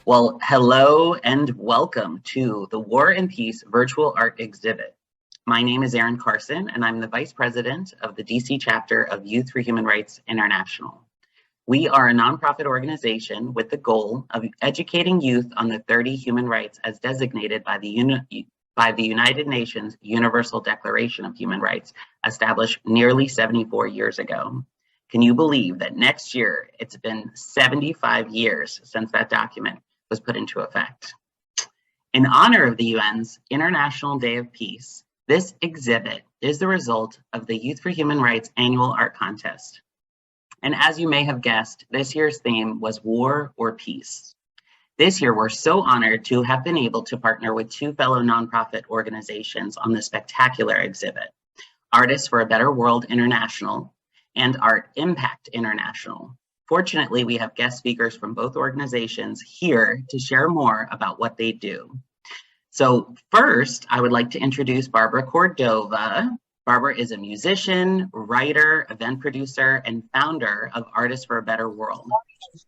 Well, hello and welcome to the War and Peace virtual art exhibit. My name is Erin Carson, and I'm the Vice President of the DC chapter of Youth for Human Rights International. We are a nonprofit organization with the goal of educating youth on the 30 human rights as designated by the United Nations Universal Declaration of Human Rights, established nearly 74 years ago. Can you believe that next year it's been 75 years since that document was put into effect? In honor of the UN's International Day of Peace, this exhibit is the result of the Youth for Human Rights annual art contest. And as you may have guessed, this year's theme was War or Peace. This year, we're so honored to have been able to partner with two fellow nonprofit organizations on this spectacular exhibit, Artists for a Better World International and Art Impact International. Fortunately, we have guest speakers from both organizations here to share more about what they do. So first, I would like to introduce Barbara Cordova. Barbara is a musician, writer, event producer, and founder of Artists for a Better World,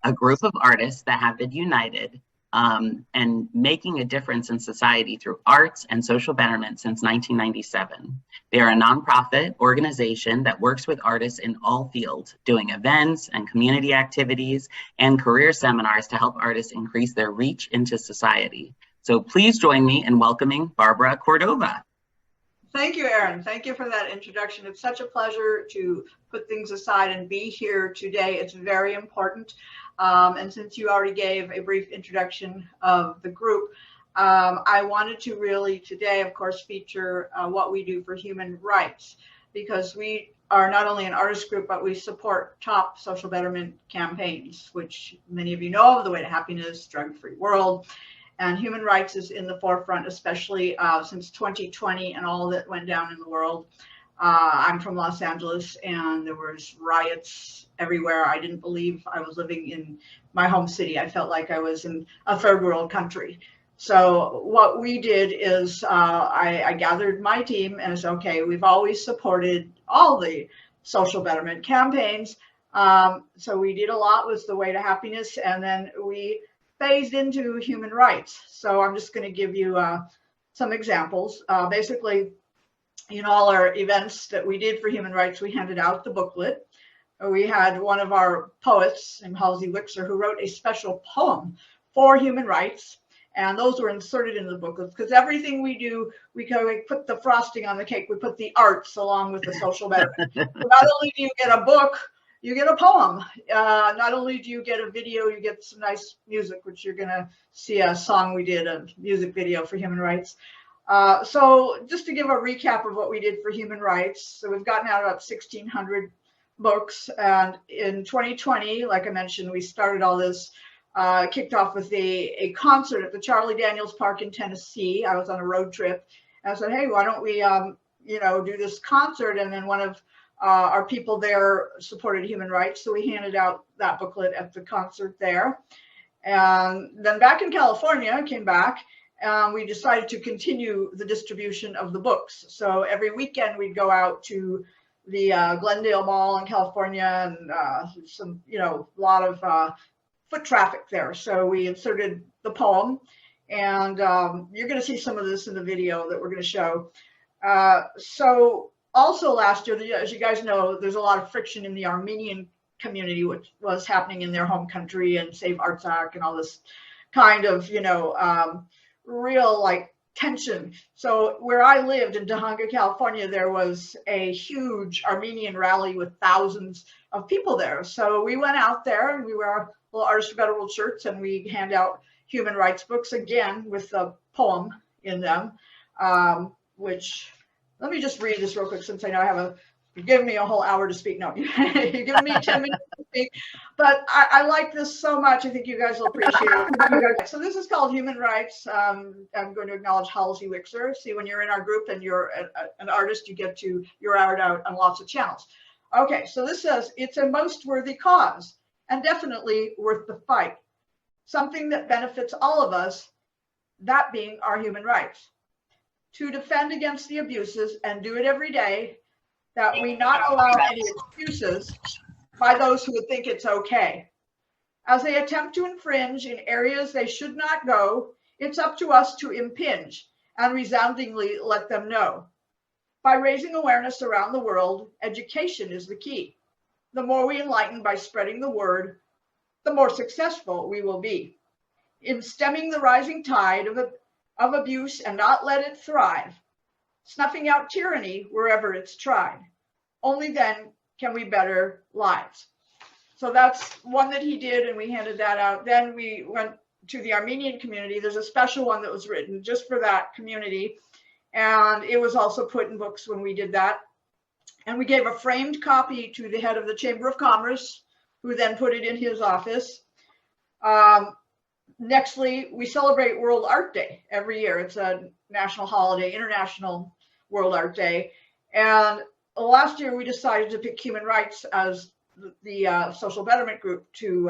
a group of artists that have been united and making a difference in society through arts and social betterment since 1997. They are a nonprofit organization that works with artists in all fields, doing events and community activities and career seminars to help artists increase their reach into society. So please join me in welcoming Barbara Cordova. Thank you, Erin. Thank you for that introduction. It's such a pleasure to put things aside and be here today. It's very important. And since you already gave a brief introduction of the group, I wanted to really today, of course, feature what we do for human rights, because we are not only an artist group, but we support top social betterment campaigns, which many of you know of, the Way to Happiness, Drug-Free World. And human rights is in the forefront, especially since 2020 and all that went down in the world. I'm from Los Angeles, and there was riots everywhere. I didn't believe I was living in my home city. I felt like I was in a third world country. So what we did is I gathered my team and said, okay, we've always supported all the social betterment campaigns. So we did a lot with the Way to Happiness, and then we phased into human rights. So I'm just going to give you some examples. Basically, in all our events that we did for human rights, we handed out the booklet. We had one of our poets named Halsey Wixer who wrote a special poem for human rights, and those were inserted in the booklet, because everything we do, we put the frosting on the cake, we put the arts along with the social betterment. So not only do you get a book, you get a poem. Not only do you get a video, you get some nice music, which you're going to see a song we did, a music video for human rights. So just to give a recap of what we did for human rights. So we've gotten out about 1,600 books. And in 2020, like I mentioned, we started all this, kicked off with a concert at the Charlie Daniels Park in Tennessee. I was on a road trip. And I said, hey, why don't we, do this concert? And then one of our people there supported human rights, so we handed out that booklet at the concert there. And then back in California, I came back, and we decided to continue the distribution of the books. So every weekend we'd go out to the Glendale Mall in California, and a lot of foot traffic there. So we inserted the poem, and you're going to see some of this in the video that we're going to show. So also last year, as you guys know, there's a lot of friction in the Armenian community, which was happening in their home country, and Save Artsakh and all this kind of, real tension. So where I lived in Tahanga, California, there was a huge Armenian rally with thousands of people there. So we went out there and we wear little Artists for Better World shirts, and we hand out human rights books, again with a poem in them, which, let me just read this real quick, since I know you're giving me a whole hour to speak. No, you're giving me 10 minutes to speak. But I like this so much. I think you guys will appreciate it. So this is called Human Rights. I'm going to acknowledge Halsey Wixer. See, when you're in our group and you're an artist, you're out on lots of channels. Okay, so this says, it's a most worthy cause and definitely worth the fight. Something that benefits all of us, that being our human rights. To defend against the abuses and do it every day, that we not allow any excuses by those who would think it's okay. As they attempt to infringe in areas they should not go, it's up to us to impinge and resoundingly let them know. By raising awareness around the world, education is the key. The more we enlighten by spreading the word, the more successful we will be. In stemming the rising tide of abuse and not let it thrive, snuffing out tyranny wherever it's tried. Only then can we better lives. So that's one that he did, and we handed that out. Then we went to the Armenian community. There's a special one that was written just for that community, and it was also put in books when we did that. And we gave a framed copy to the head of the Chamber of Commerce, who then put it in his office. Nextly, we celebrate World Art Day every year. It's a national holiday, International World Art Day. And last year we decided to pick human rights as the social betterment group to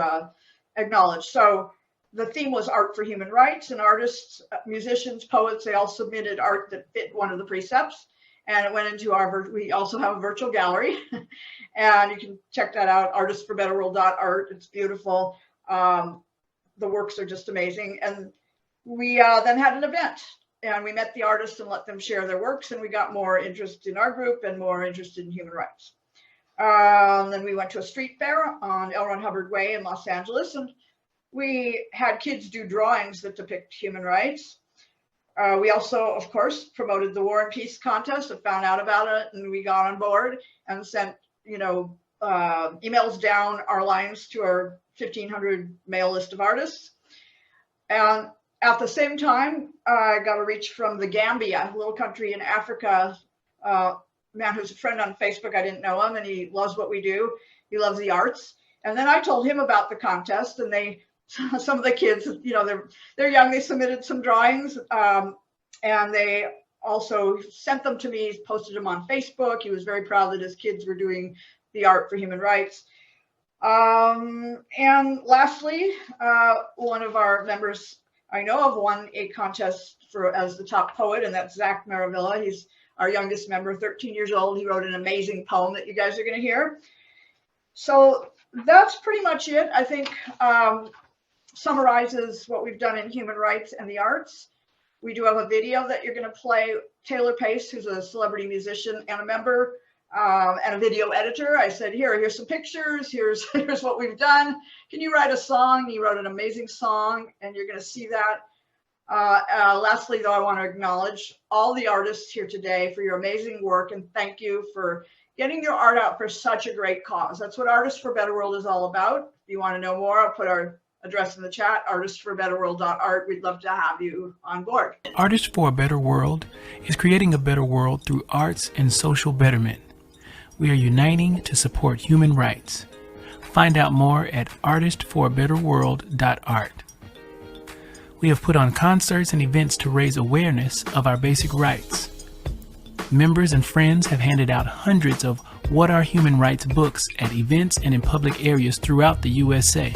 acknowledge. So the theme was art for human rights, and artists, musicians, poets, they all submitted art that fit one of the precepts. And it went into we also have a virtual gallery, and you can check that out, artistsforbetterworld.art. It's beautiful. The works are just amazing. And we then had an event, and we met the artists and let them share their works, and we got more interest in our group and more interested in human rights. Then we went to a street fair on L. Ron Hubbard Way in Los Angeles, and we had kids do drawings that depict human rights. We also, of course, promoted the War and Peace contest. I found out about it, and we got on board and sent, emails down our lines to our 1,500 mail list of artists. And at the same time, I got a reach from the Gambia, a little country in Africa. Man who's a friend on Facebook. I didn't know him, and he loves what we do. He loves the arts. And then I told him about the contest, and some of the kids, they're young, they submitted some drawings, and they also sent them to me, posted them on Facebook. He was very proud that his kids were doing the art for human rights. And lastly, one of our members I know of won a contest as the top poet, and that's Zach Maravilla. He's our youngest member, 13 years old. He wrote an amazing poem that you guys are going to hear. So that's pretty much it. I think summarizes what we've done in human rights and the arts. We do have a video that you're going to play. Taylor Pace, who's a celebrity musician and a member, and a video editor. I said, here's some pictures. Here's what we've done. Can you write a song? He wrote an amazing song, and you're going to see that. Lastly, though, I want to acknowledge all the artists here today for your amazing work, and thank you for getting your art out for such a great cause. That's what Artists for a Better World is all about. If you want to know more, I'll put our address in the chat, artistsforbetterworld.art. We'd love to have you on board. Artists for a Better World is creating a better world through arts and social betterment. We are uniting to support human rights. Find out more at artistforabetterworld.art. We have put on concerts and events to raise awareness of our basic rights. Members and friends have handed out hundreds of What Are Human Rights books at events and in public areas throughout the USA.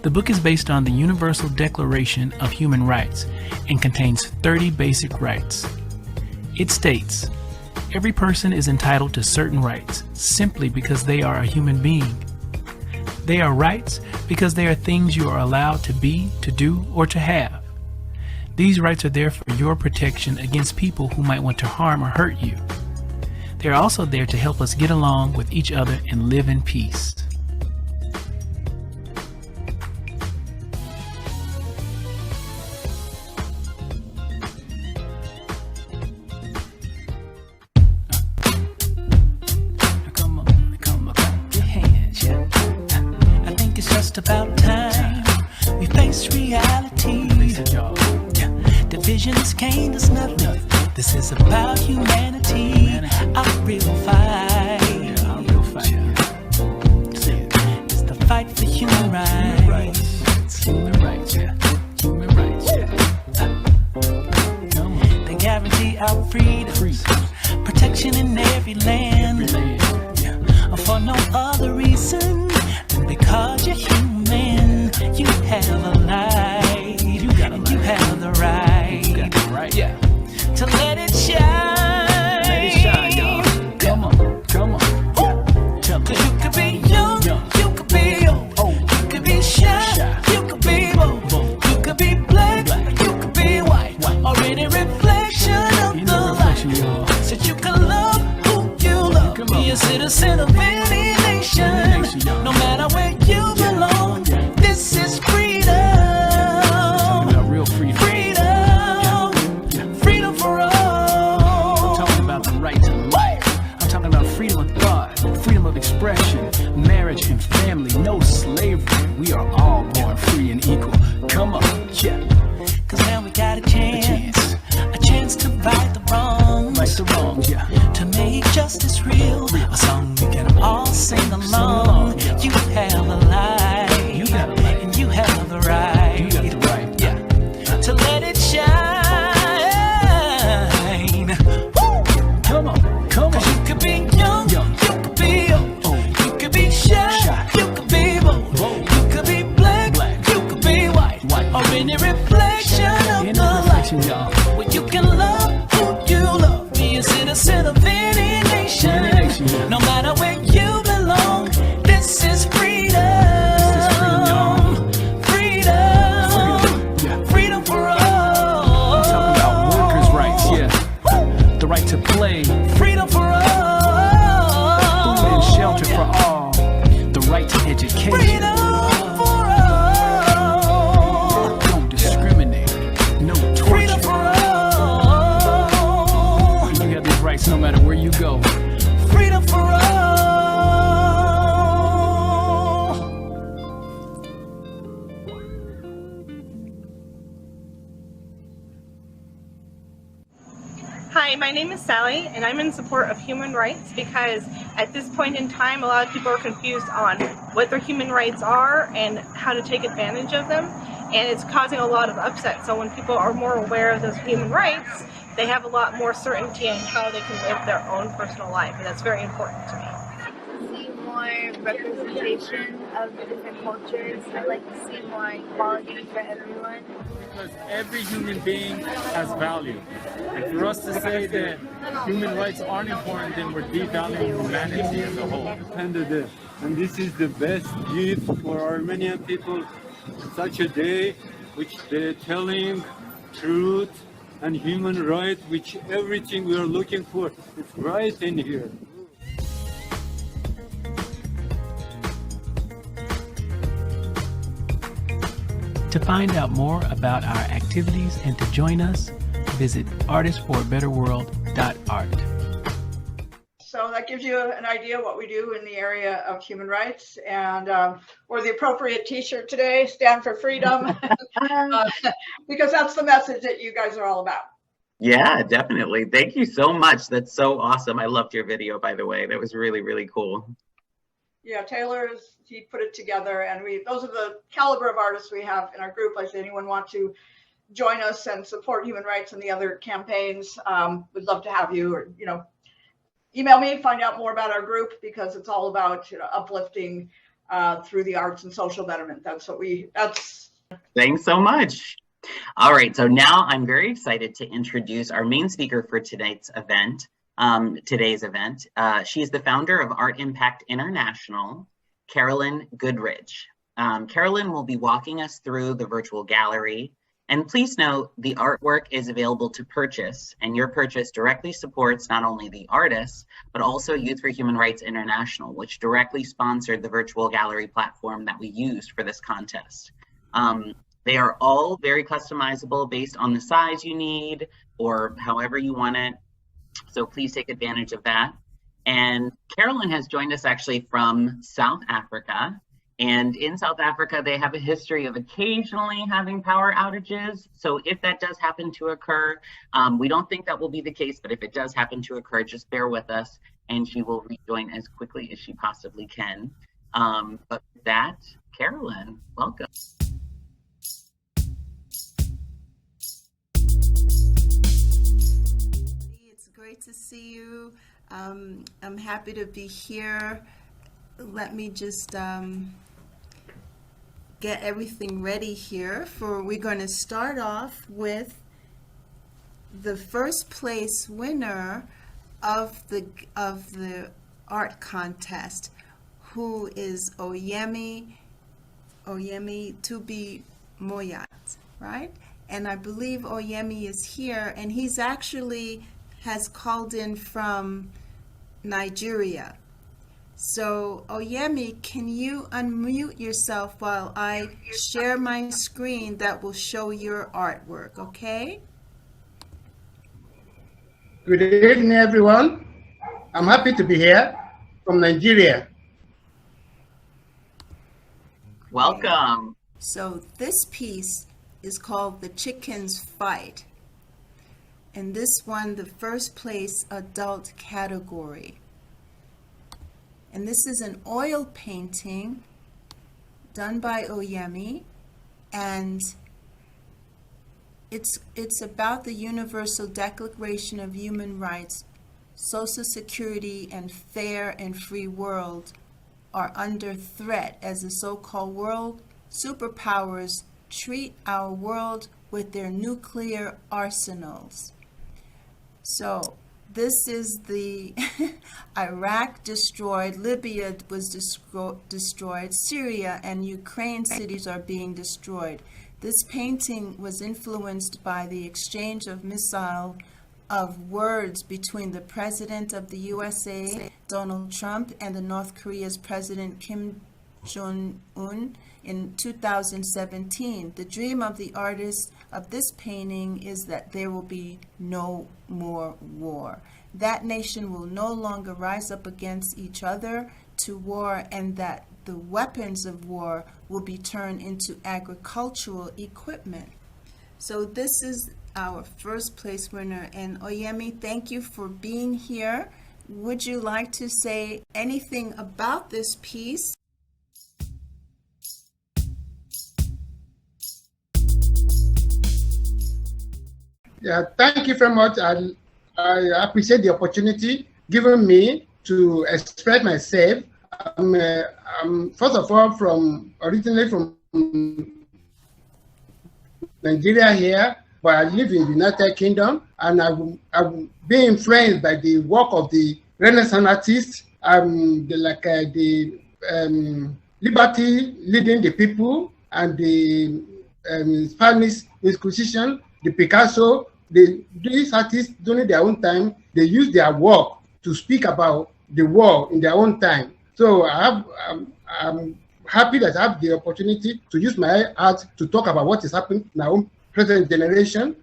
The book is based on the Universal Declaration of Human Rights and contains 30 basic rights. It states, every person is entitled to certain rights simply because they are a human being. They are rights because they are things you are allowed to be, to do, or to have. These rights are there for your protection against people who might want to harm or hurt you. They are also there to help us get along with each other and live in peace. About time we face reality. Divisions can't us nothing. This is about humanity. Our real fight. It's the fight for human rights. Human rights, yeah. Human rights, yeah. They guarantee our freedom, protection in every land. For no other reason than because you're human. You have a light, and you have the right, yeah, to let it shine. Let it shine, y'all. Come on. Tell me. 'Cause you could be young, you could be old, you could be citizen of any nation, no matter where you belong. This is freedom. Real freedom. Freedom for all. I'm talking about the right to life. I'm talking about freedom of thought, freedom of expression, marriage and family, no slavery. We are all born free and equal. Come on, yeah. Cause now we got a chance to right the wrongs, yeah. to make justice real. A song we can all sing along. You have a life, and you have the right, yeah, to let it shine. Woo! Come on. Cause you could be young, you could be old, you could be shy, you could be bold, you could be black, you could be white, or any reflection of the light. Well, you can love who you love, be a citizen of any nation, no matter where you belong. This is freedom. Freedom for all. I'm talking about workers' rights, yeah. The right to play, Freedom for all. food and shelter for all, the right to education. Freedom for all. Don't discriminate, no Freedom torture. for all. You have these rights no matter where you go. Freedom for all. Hi, my name is Sally, and I'm in support of human rights because at this point in time, a lot of people are confused on what their human rights are and how to take advantage of them, and it's causing a lot of upset. So when people are more aware of those human rights, they have a lot more certainty in how they can live their own personal life, and that's very important to me. See more representation of the different cultures. I'd like to see more equality for everyone. Because every human being has value. And for us to say that human rights aren't important, then we're devaluing humanity as a whole. And this is the best gift for Armenian people. Such a day which they're telling truth and human rights, which everything we are looking for is right in here. To find out more about our activities and to join us, visit artistforabetterworld.art. So that gives you an idea what we do in the area of human rights, and or the appropriate t-shirt today, stand for freedom, because that's the message that you guys are all about. Yeah, definitely. Thank you so much. That's so awesome. I loved your video, by the way. That was really, really cool. Yeah, he put it together, and those are the caliber of artists we have in our group. Like, anyone want to join us and support human rights and the other campaigns, we'd love to have you, or email me, find out more about our group, because it's all about uplifting through the arts and social betterment. That's Thanks so much. All right, so now I'm very excited to introduce our main speaker for today's event. She is the founder of Art Impact International, Carolyn Goodridge. Carolyn will be walking us through the virtual gallery. And please note, the artwork is available to purchase, and your purchase directly supports not only the artists, but also Youth for Human Rights International, which directly sponsored the virtual gallery platform that we used for this contest. They are all very customizable based on the size you need or however you want it. So please take advantage of that. And Carolyn has joined us actually from South Africa. And in South Africa, they have a history of occasionally having power outages. So if that does happen to occur, we don't think that will be the case, but if it does happen to occur, just bear with us and she will rejoin as quickly as she possibly can. But with that, Carolyn, welcome. It's great to see you. I'm happy to be here. Let me just get everything ready here. We're going to start off with the first place winner of the art contest, who is Oyemi Tubi Moyat, right? And I believe Oyemi is here, and he's actually has called in from Nigeria. So, Oyemi, can you unmute yourself while I share my screen that will show your artwork, okay? Good evening, everyone. I'm happy to be here from Nigeria. Welcome. So this piece is called The Chickens Fight. And this won the first place adult category. And this is an oil painting done by Oyemi, and it's about the Universal Declaration of Human Rights. Social security and fair and free world are under threat as the so-called world superpowers treat our world with their nuclear arsenals. So this is the Iraq destroyed, Libya was destroyed, Syria and Ukraine cities are being destroyed. This painting was influenced by the exchange of words between the President of the USA, Donald Trump, and the North Korea's President Kim Jong-un in 2017. The dream of the artist of this painting is that there will be no more war. That nation will no longer rise up against each other to war, and that the weapons of war will be turned into agricultural equipment. So this is our first place winner. And Oyemi, thank you for being here. Would you like to say anything about this piece? Yeah, thank you very much. I appreciate the opportunity given me to express myself. I'm first of all originally from Nigeria here, but I live in the United Kingdom, and I've been influenced by the work of the Renaissance artists, liberty leading the people, and the Spanish Inquisition, the Picasso. These artists, during their own time, they use their work to speak about the war in their own time. So I'm happy that I have the opportunity to use my art to talk about what is happening in our own present generation.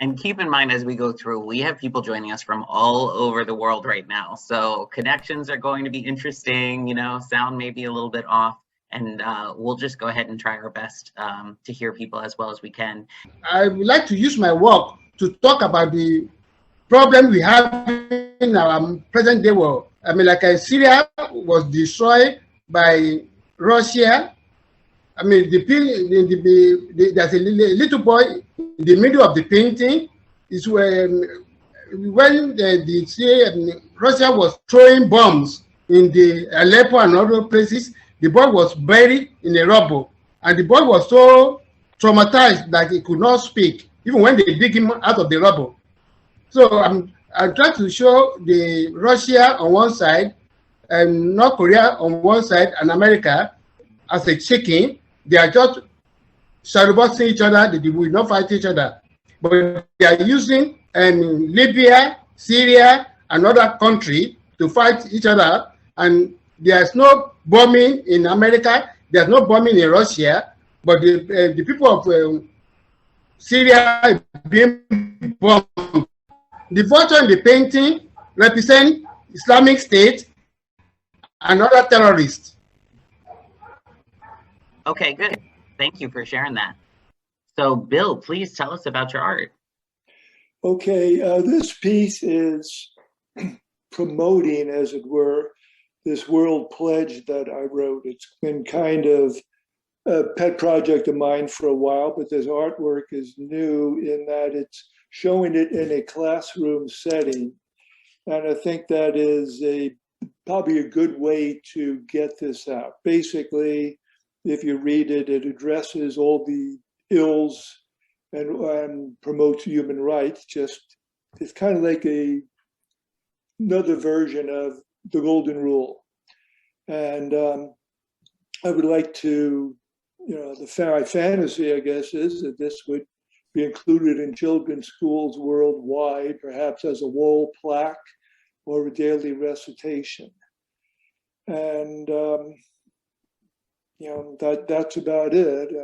And keep in mind, as we go through, we have people joining us from all over the world right now. So connections are going to be interesting, sound may be a little bit off. And we'll just go ahead and try our best to hear people as well as we can. I would like to use my work to talk about the problem we have in our present day world. Syria was destroyed by Russia. There's a little boy in the middle of the painting. Is when Russia was throwing bombs in the Aleppo and other places. The boy was buried in the rubble, and the boy was so traumatized that he could not speak, even when they dig him out of the rubble. So I'm trying to show the Russia on one side, and North Korea on one side, and America as a chicken. They are just shadowboxing each other. They will not fight each other, but they are using Libya, Syria, and other countries to fight each other. And there's no bombing in America. There's no bombing in Russia, but the people of Syria are being bombed. The photo in the painting represent Islamic State and other terrorists. Okay, good. Thank you for sharing that. So, Bill, please tell us about your art. Okay, this piece is promoting, as it were, this world pledge that I wrote. It's been kind of a pet project of mine for a while, but this artwork is new in that it's showing it in a classroom setting. And I think that is probably a good way to get this out. Basically, if you read it, it addresses all the ills and promotes human rights. It's kind of like another version of the Golden Rule. And I would like to, the fantasy, I guess, is that this would be included in children's schools worldwide, perhaps as a wall plaque or a daily recitation. And that's about it.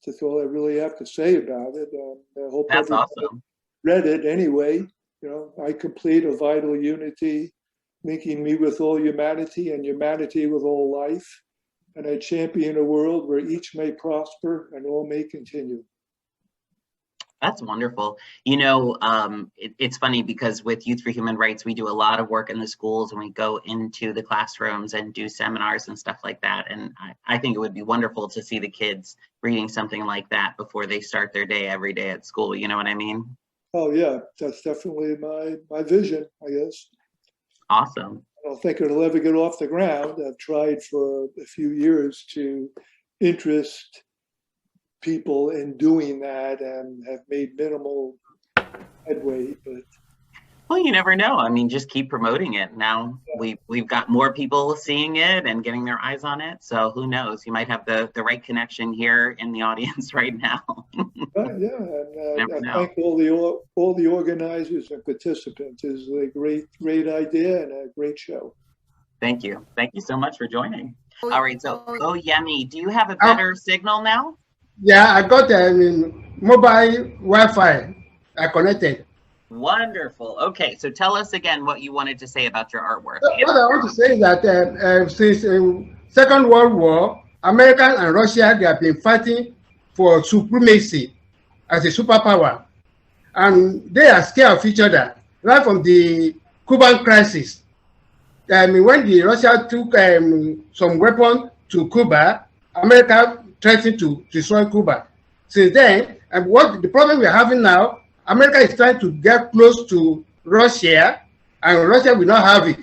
That's all I really have to say about it. I hope That's everybody awesome. read it anyway. I complete a vital unity, linking me with all humanity and humanity with all life. And I champion a world where each may prosper and all may continue. That's wonderful. It's funny because with Youth for Human Rights, we do a lot of work in the schools and we go into the classrooms and do seminars and stuff like that. And I think it would be wonderful to see the kids reading something like that before they start their day every day at school. You know what I mean? Oh yeah, that's definitely my vision, I guess. Awesome. I don't think it'll ever get off the ground. I've tried for a few years to interest people in doing that and have made minimal headway, but Well, you never know. I mean, just keep promoting it. Now we've got more people seeing it and getting their eyes on it. So who knows? You might have the right connection here in the audience right now. And I thank all the organizers and participants. It's a great idea and a great show. Thank you. Thank you so much for joining. Oh, All right. So, Yemi, do you have a better signal now? Yeah, I got mobile Wi-Fi. I connected. Wonderful. Okay, so tell us again what you wanted to say about your artwork. What I want to say is that since Second World War, America and Russia, they have been fighting for supremacy as a superpower. And they are scared of each other, right from the Cuban crisis. When Russia took some weapon to Cuba, America threatened to destroy Cuba. Since then, and what the problem we are having now, America is trying to get close to Russia, and Russia will not have it.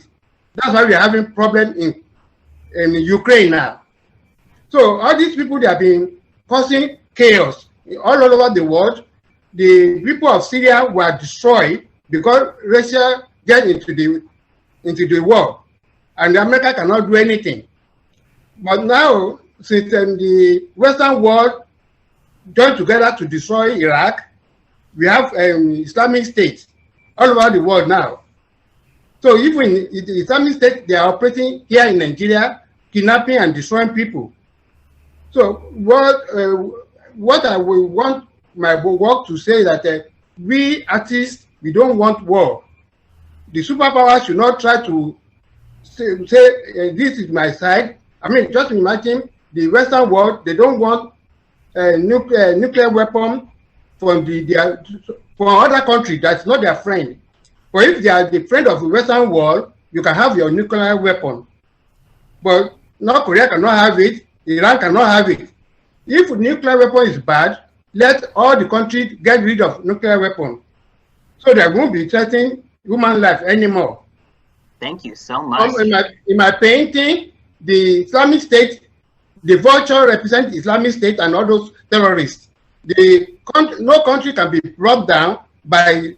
That's why we are having problem in Ukraine now. So all these people, they have been causing chaos all over the world. The people of Syria were destroyed because Russia get into the war, and America cannot do anything. But now, since the Western world joined together to destroy Iraq, we have Islamic State all over the world now. So even the Islamic State, they are operating here in Nigeria, kidnapping and destroying people. So what I will want my work to say is that we artists, we don't want war. The superpowers should not try to say this is my side. I mean, just imagine the Western world, they don't want nuclear weapon from other country that's not their friend. But if they are the friend of the Western world, you can have your nuclear weapon. But North Korea cannot have it, Iran cannot have it. If nuclear weapon is bad, let all the countries get rid of nuclear weapon. So there won't be threatening human life anymore. Thank you so much. In my painting, the Islamic State, the vulture represents Islamic State and all those terrorists. No country can be brought down by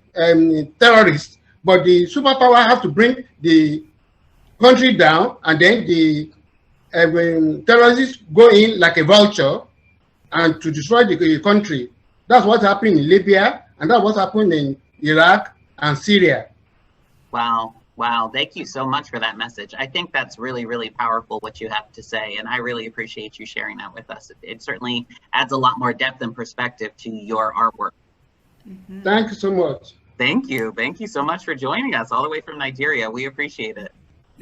terrorists, but the superpower have to bring the country down, and then the terrorists go in like a vulture and to destroy the country. That's what happened in Libya, and that's what happened in Iraq and Syria. Wow. Wow. Thank you so much for that message. I think that's really, really powerful what you have to say. And I really appreciate you sharing that with us. It certainly adds a lot more depth and perspective to your artwork. Mm-hmm. Thank you so much. Thank you. Thank you so much for joining us all the way from Nigeria. We appreciate it.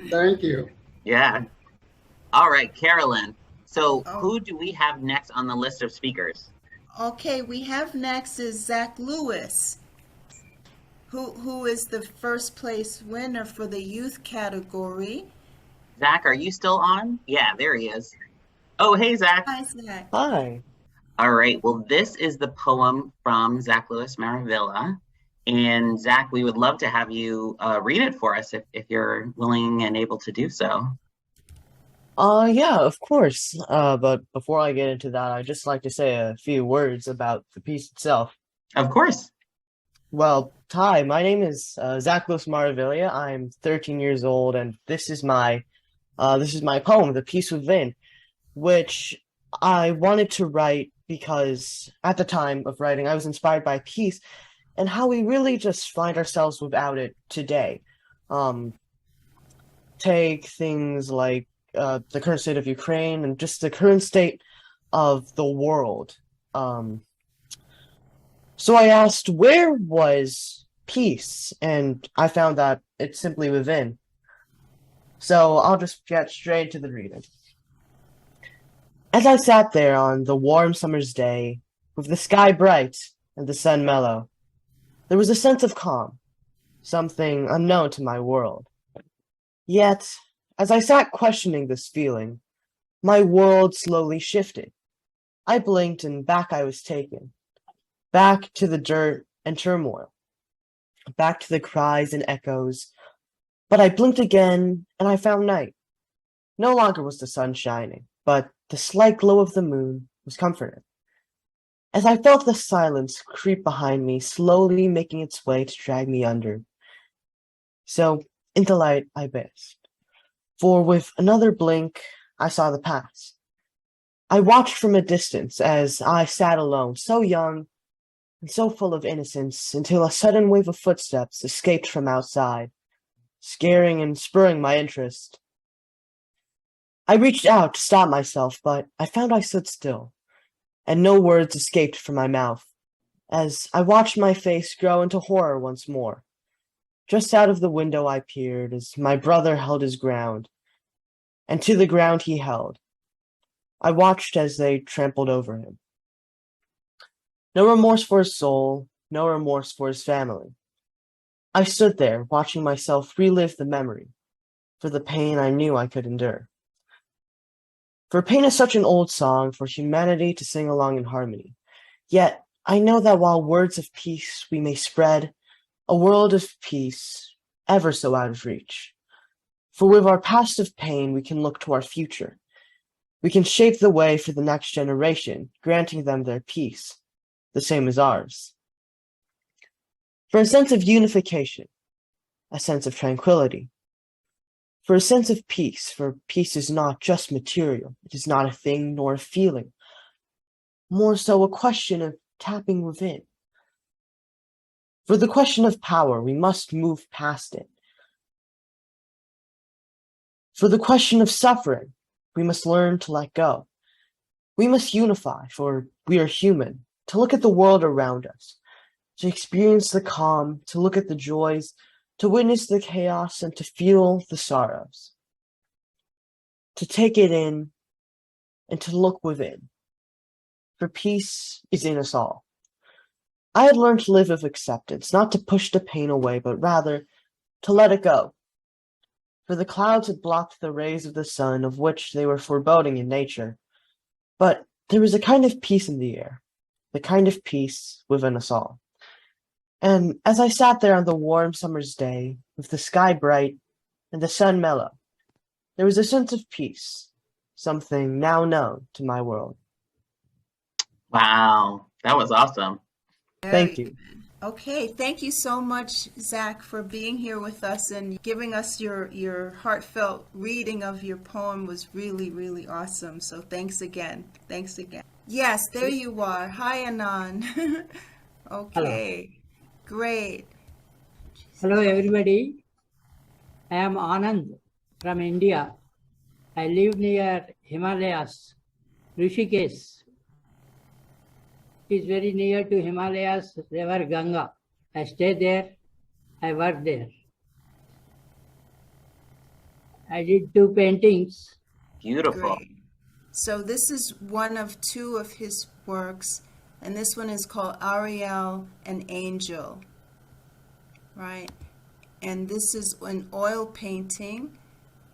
Thank you. Yeah. All right, Carolyn. So who do we have next on the list of speakers? Okay, we have next is Zach Lewis, who is the first place winner for the youth category. Zach, are you still on? Yeah, there he is. Oh, hey, Zach. Hi, Zach. Hi. All right. Well, this is the poem from Zach Lewis Maravilla. And Zach, we would love to have you read it for us if you're willing and able to do so. Yeah, of course. But before I get into that, I'd just like to say a few words about the piece itself. Of course. Well, hi, my name is Zach Lewis Maravilla. I'm 13 years old, and this is my poem, The Peace Within, which I wanted to write because at the time of writing, I was inspired by peace and how we really just find ourselves without it today. take things like the current state of Ukraine and just the current state of the world. So I asked, where was peace? And I found that it's simply within. So I'll just get straight to the reading. As I sat there on the warm summer's day, with the sky bright and the sun mellow, there was a sense of calm, something unknown to my world. Yet, as I sat questioning this feeling, my world slowly shifted. I blinked and back I was taken. Back to the dirt and turmoil. Back to the cries and echoes. But I blinked again and I found night. No longer was the sun shining, but the slight glow of the moon was comforting. As I felt the silence creep behind me, slowly making its way to drag me under. So, into light I basked. For with another blink, I saw the past. I watched from a distance as I sat alone, so young and so full of innocence, until a sudden wave of footsteps escaped from outside, scaring and spurring my interest. I reached out to stop myself, but I found I stood still, and no words escaped from my mouth, as I watched my face grow into horror once more. Just out of the window I peered as my brother held his ground, and to the ground he held. I watched as they trampled over him. No remorse for his soul, no remorse for his family. I stood there, watching myself relive the memory, for the pain I knew I could endure. For pain is such an old song for humanity to sing along in harmony. Yet, I know that while words of peace we may spread, a world of peace ever so out of reach. For with our past of pain, we can look to our future. We can shape the way for the next generation, granting them their peace, the same as ours. For a sense of unification, a sense of tranquility. For a sense of peace, for peace is not just material, it is not a thing nor a feeling, more so a question of tapping within. For the question of power, we must move past it. For the question of suffering, we must learn to let go. We must unify, for we are human, to look at the world around us, to experience the calm, to look at the joys, to witness the chaos, and to feel the sorrows. To take it in, and to look within. For peace is in us all. I had learned to live with acceptance, not to push the pain away, but rather to let it go. For the clouds had blocked the rays of the sun, of which they were foreboding in nature. But there was a kind of peace in the air, the kind of peace within us all. And as I sat there on the warm summer's day, with the sky bright and the sun mellow, there was a sense of peace, something now known to my world. Wow, that was awesome. Thank you. Okay, thank you so much, Zach, for being here with us and giving us your heartfelt reading of your poem was really, really awesome. So thanks again. Thanks again. Yes, there you are. Hi, Anand. Okay, hello. Great. Hello, everybody. I am Anand from India. I live near Himalayas, Rishikesh. It is very near to Himalayas, river Ganga. I stay there, I work there. I did 2 paintings. Beautiful. Great. So this is one of 2 of his works, and this one is called Ariel and Angel, right? And this is an oil painting,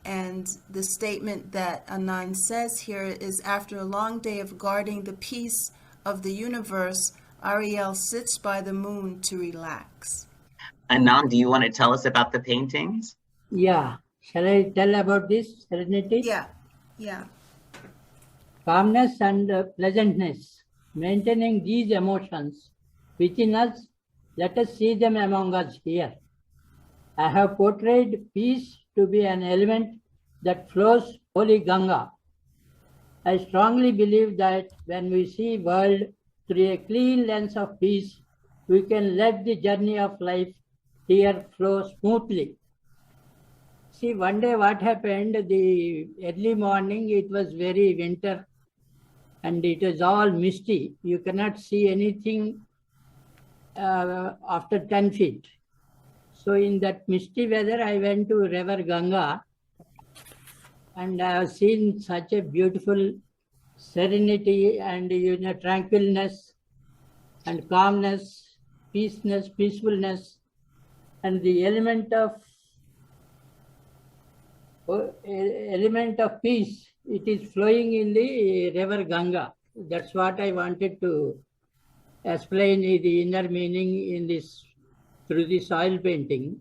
and the statement that Anand says here is, after a long day of guarding the peace of the universe, Ariel sits by the moon to relax. Anand, do you want to tell us about the paintings? Yeah. Shall I tell about this, Serenity? Yeah. Calmness and pleasantness. Maintaining these emotions within us, let us see them among us here. I have portrayed peace to be an element that flows holy Ganga. I strongly believe that when we see world through a clean lens of peace, we can let the journey of life here flow smoothly. See, one day what happened, the early morning, it was very winter and it was all misty. You cannot see anything after 10 feet. So in that misty weather, I went to River Ganga and I have seen such a beautiful serenity and tranquilness and calmness, peacefulness, and the element of peace. It is flowing in the River Ganga. That's what I wanted to explain the inner meaning in this through this oil painting.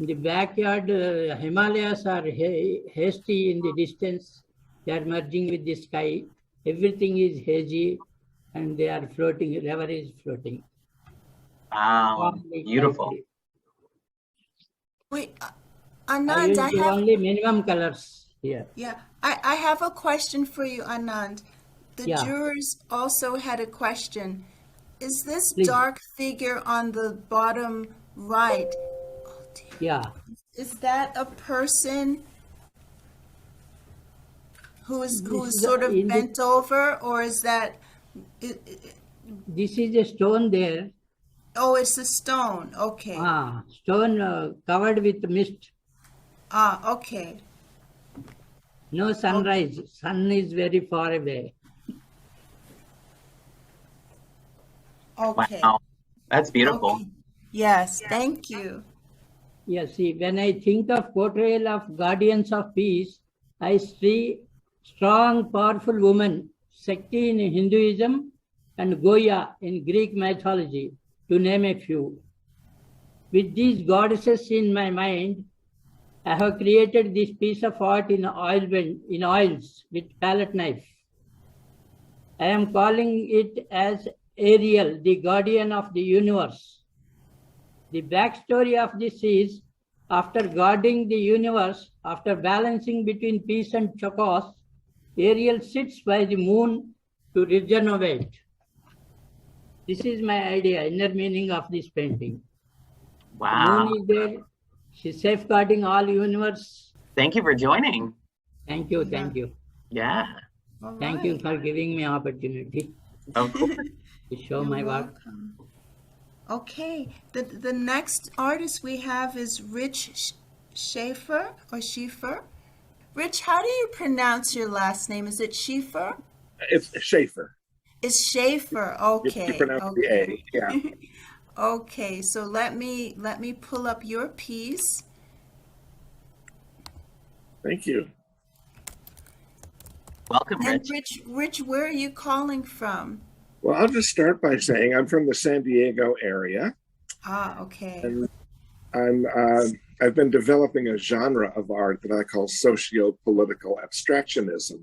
In the backyard, Himalayas are hasty in the distance. They are merging with the sky. Everything is hazy and they are floating. The river is floating. Wow, beautiful. Wait, I Anand, use I have only minimum colors here. yeah, I have a question for you, Anand. The Yeah. jurors also had a question. Is this Please. dark figure on the bottom right? Yeah. Is that a person who is This sort of in the- bent over, or is that? This is a stone there. Oh, it's a stone. Okay. Stone covered with mist. Okay. No sunrise. Sun is very far away. Okay. Wow, that's beautiful. Okay. Yes. Thank you. Yeah, see, when I think of portrayal of guardians of peace, I see strong, powerful woman, Shakti in Hinduism and Goya in Greek mythology, to name a few. With these goddesses in my mind, I have created this piece of art in oils with palette knife. I am calling it as Ariel, the guardian of the universe. The backstory of this is, after guarding the universe, after balancing between peace and chaos, Ariel sits by the moon to regenerate. This is my idea, inner meaning of this painting. Wow. The moon is there, she's safeguarding all universe. Thank you for joining. Thank you, thank you. Yeah. All Thank you right. for giving me opportunity Of course. to show You're my work. welcome. Okay. The next artist we have is Rich Schaefer or Schiefer. Rich, how do you pronounce your last name? Is it Schiefer? It's Schaefer. It's Schaefer. Okay. You pronounce Okay. the A. Yeah. Okay. So let me pull up your piece. Thank you. Welcome, And Rich. Rich, where are you calling from? Well, I'll just start by saying I'm from the San Diego area, Okay. and I've been developing a genre of art that I call socio-political abstractionism,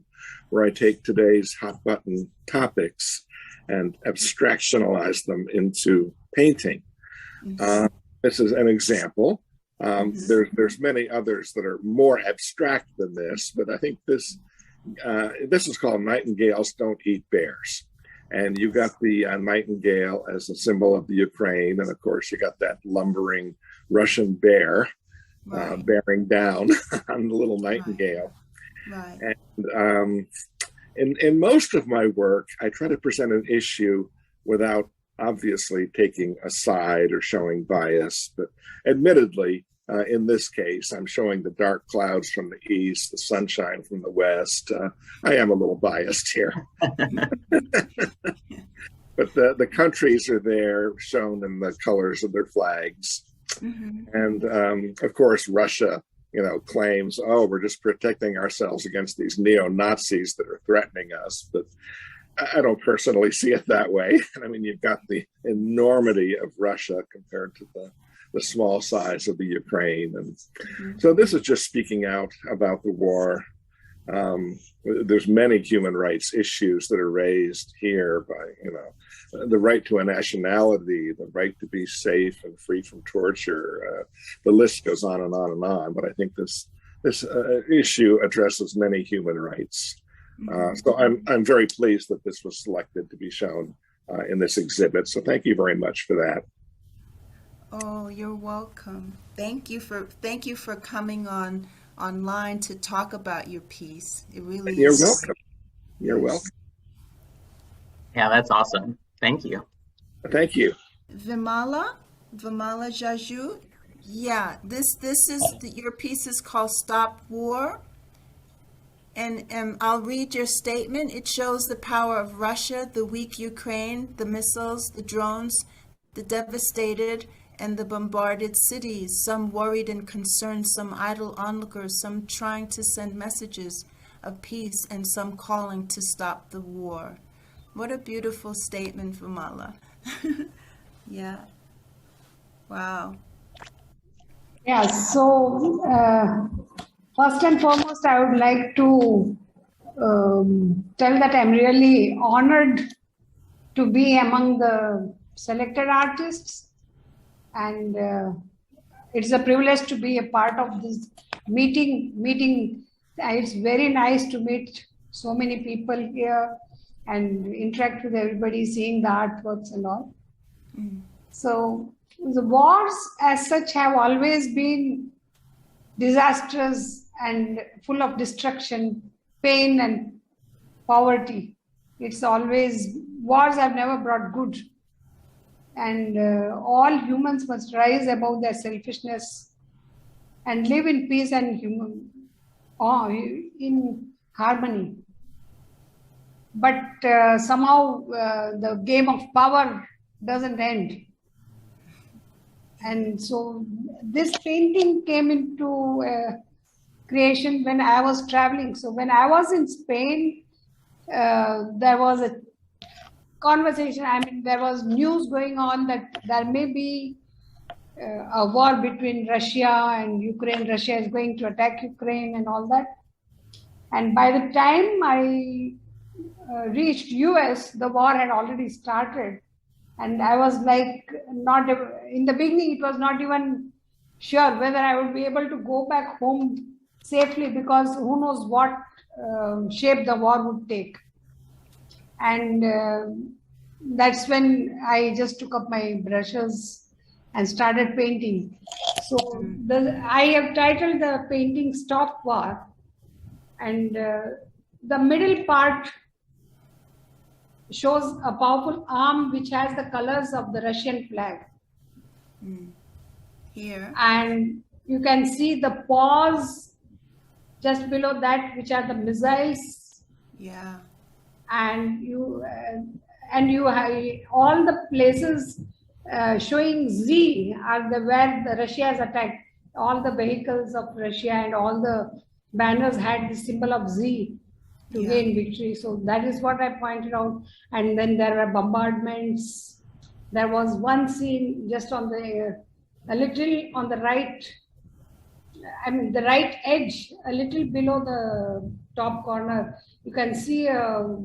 where I take today's hot button topics and abstractionalize them into painting. This is an example. There's many others that are more abstract than this, but I think this is called Nightingales Don't Eat Bears. And you've got the nightingale as a symbol of the Ukraine. And of course, you got that lumbering Russian bear bearing down on the little nightingale. Right. And in most of my work, I try to present an issue without obviously taking a side or showing bias. But admittedly, in this case, I'm showing the dark clouds from the east, the sunshine from the west. I am a little biased here. But the countries are there, shown in the colors of their flags. And of course, Russia, claims, oh, we're just protecting ourselves against these neo-Nazis that are threatening us. But I don't personally see it that way. I mean, you've got the enormity of Russia compared to the small size of the Ukraine. And so this is just speaking out about the war. There's many human rights issues that are raised here by, the right to a nationality, the right to be safe and free from torture. The list goes on and on and on. But I think this issue addresses many human rights. So I'm very pleased that this was selected to be shown in this exhibit. So thank you very much for that. Oh, you're welcome. Thank you for coming online to talk about your piece. It really You're is. welcome. You're welcome. Yeah, that's awesome. Thank you. Thank you. Vimala Jaju. Yeah, your piece is called Stop War. And I'll read your statement. It shows the power of Russia, the weak Ukraine, the missiles, the drones, the devastated and the bombarded cities, some worried and concerned, some idle onlookers, some trying to send messages of peace, and some calling to stop the war. What a beautiful statement, Vimala. Yeah. Wow. Yeah, so first and foremost, I would like to tell that I'm really honored to be among the selected artists, and it's a privilege to be a part of this meeting. It's very nice to meet so many people here and interact with everybody, seeing the artworks and all. So the wars as such have always been disastrous and full of destruction, pain and poverty. It's always, wars have never brought good. And all humans must rise above their selfishness and live in peace and in harmony. But somehow the game of power doesn't end. And so this painting came into creation when I was traveling. So when I was in Spain, there was a conversation, there was news going on that there may be a war between Russia and Ukraine. Russia is going to attack Ukraine and all that. And by the time I reached US, the war had already started. And I was like, in the beginning, it was not even sure whether I would be able to go back home safely, because who knows what shape the war would take. And that's when I just took up my brushes and started painting. So I have titled the painting Stop War. And the middle part shows a powerful arm which has the colors of the Russian flag. Here. And you can see the paws just below that, which are the missiles. Yeah. And you have all the places showing Z are where the Russia has attacked. All the vehicles of Russia and all the banners had the symbol of Z to gain victory. So that is what I pointed out. And then there were bombardments. There was one scene just on a little on the right, the right edge, a little below the top corner. You can see a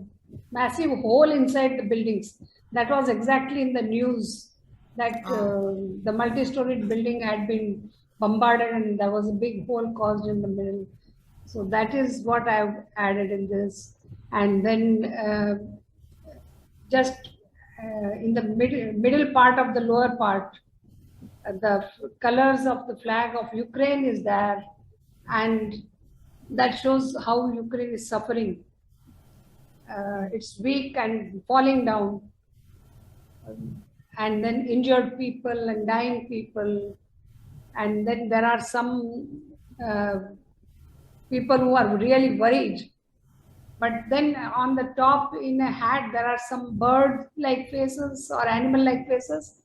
massive hole inside the buildings. That was exactly in the news that the multi-storied building had been bombarded and there was a big hole caused in the middle. So that is what I've added in this. And then just in the middle part of the lower part, the colors of the flag of Ukraine is there. And that shows how Ukraine is suffering. It's weak and falling down. And then injured people and dying people. And then there are some people who are really worried. But then on the top in a hat, there are some bird-like faces or animal-like faces.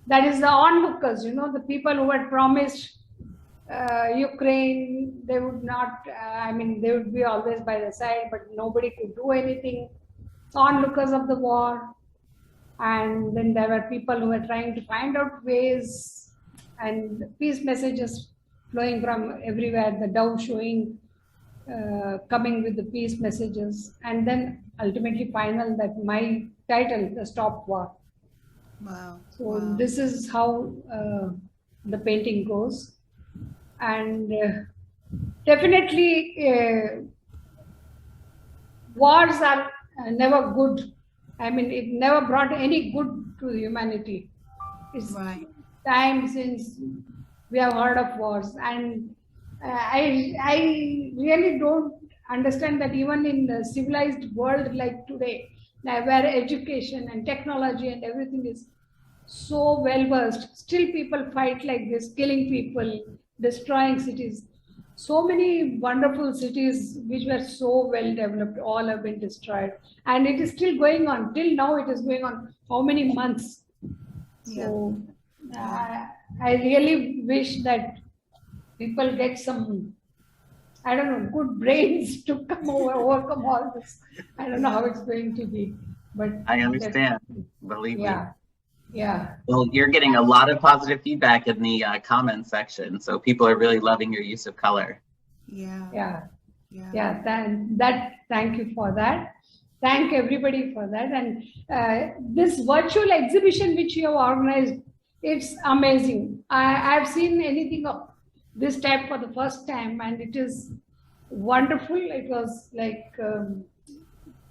That is the onlookers, the people who had promised Ukraine, they would not, they would be always by the side, but nobody could do anything. Onlookers of the war. And then there were people who were trying to find out ways, and peace messages flowing from everywhere, the dove showing, coming with the peace messages. And then ultimately final, that my title, the Stop War. Wow. So this is how the painting goes. And definitely wars are never good. It never brought any good to humanity. It's time since we have heard of wars. And I really don't understand that even in the civilized world like today, where education and technology and everything is so well versed, still people fight like this, killing people, destroying cities. So many wonderful cities which were so well developed, all have been destroyed. And it is still going on. Till now, it is going on how many months? So I really wish that people get some, I don't know, good brains to overcome all this. I don't know how it's going to be, but I understand. Believe me. Yeah. Well, you're getting a lot of positive feedback in the comment section, so people are really loving your use of color. Thank you for that. Thank everybody for that. And this virtual exhibition which you have organized, it's amazing. I've seen anything of this type for the first time, and it is wonderful. It was like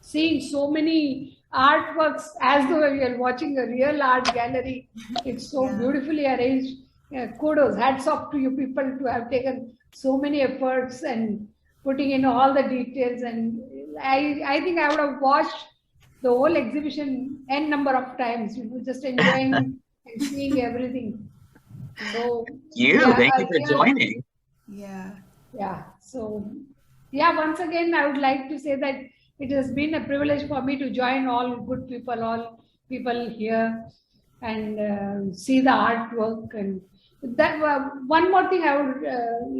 seeing so many artworks as though you're watching a real art gallery. It's so beautifully arranged. Kudos, hats off to you people to have taken so many efforts and putting in all the details. And I think I would have watched the whole exhibition n number of times, just enjoying and seeing everything. So thank you for joining. So once again, I would like to say that it has been a privilege for me to join all good people, all people here, and see the artwork. And that one more thing I would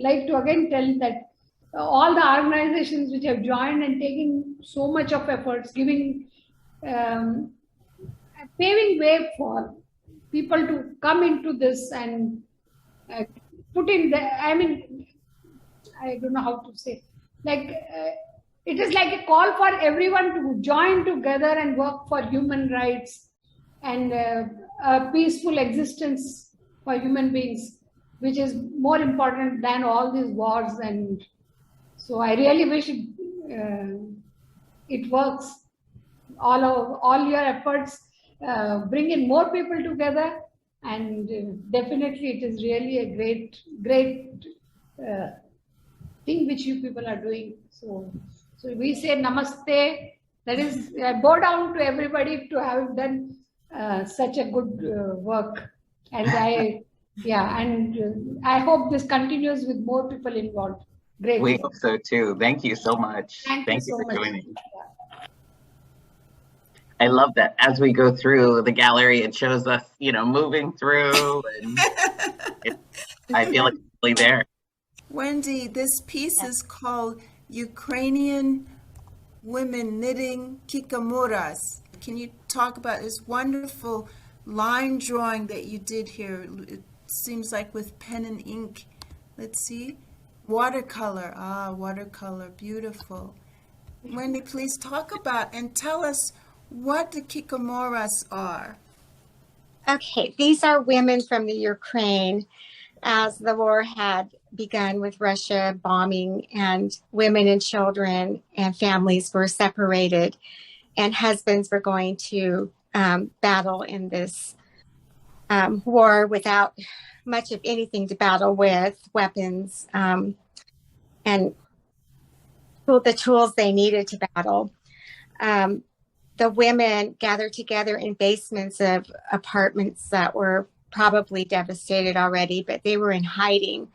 like to again tell, that all the organizations which have joined and taking so much of efforts, giving paving way for people to come into this and put in the, I mean, I don't know how to say, like it is like a call for everyone to join together and work for human rights and a peaceful existence for human beings, which is more important than all these wars. And so I really wish it works. All your efforts bring in more people together, and definitely it is really a great thing which you people are doing. So we say namaste. That is, bow down to everybody to have done such a good work. And I hope this continues with more people involved. Great. We hope so too. Thank you so much. Thank you so for much. joining. I love that as we go through the gallery, it shows us, moving through, and I feel like it's really there. Wendy, this piece is called Ukrainian Women Knitting Kikamuras. Can you talk about this wonderful line drawing that you did here? It seems like with pen and ink. Let's see. Watercolor. Watercolor. Beautiful. Wendy, please talk about and tell us what the kikamuras are. Okay, these are women from the Ukraine as the war had begun with Russia bombing, and women and children and families were separated, and husbands were going to battle in this war without much of anything to battle with, weapons, and the tools they needed to battle. The women gathered together in basements of apartments that were probably devastated already, but they were in hiding,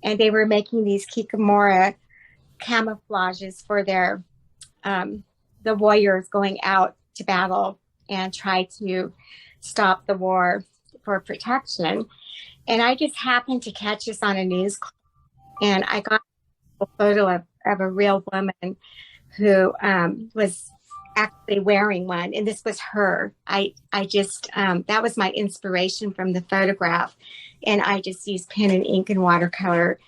and they were making these kikamura camouflages for their the warriors going out to battle and try to stop the war for protection. And I just happened to catch this on a news clip, and I got a photo of a real woman who was actually wearing one, and this was her. I just that was my inspiration from the photograph, and I just used pen and ink and watercolor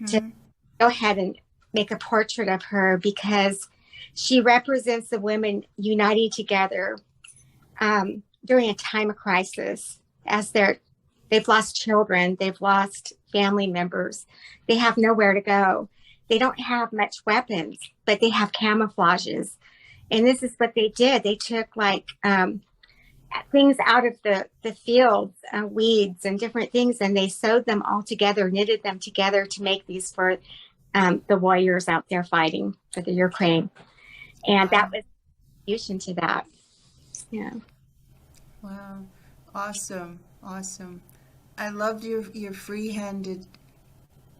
to go ahead and make a portrait of her, because she represents the women uniting together during a time of crisis, as they've lost children, they've lost family members, they have nowhere to go, they don't have much weapons, but they have camouflages. And this is what they did. They took things out of the fields, weeds and different things, and they sewed them all together, knitted them together to make these for the warriors out there fighting for the Ukraine. And that was a contribution to that. Yeah. Wow. Awesome. Awesome. I loved your free-handed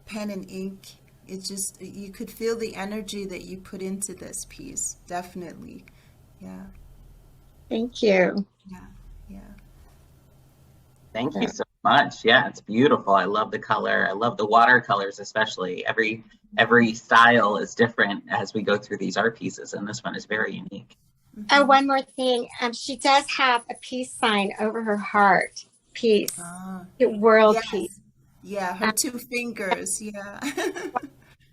pen and ink. It just, you could feel the energy that you put into this piece. Definitely. Yeah. Thank you. Yeah. Yeah. Thank you so much. Yeah, it's beautiful. I love the color. I love the watercolors, especially. Every style is different as we go through these art pieces, and this one is very unique. Oh, one more thing. She does have a peace sign over her heart. Peace. World peace. Yeah, her two fingers. Yeah.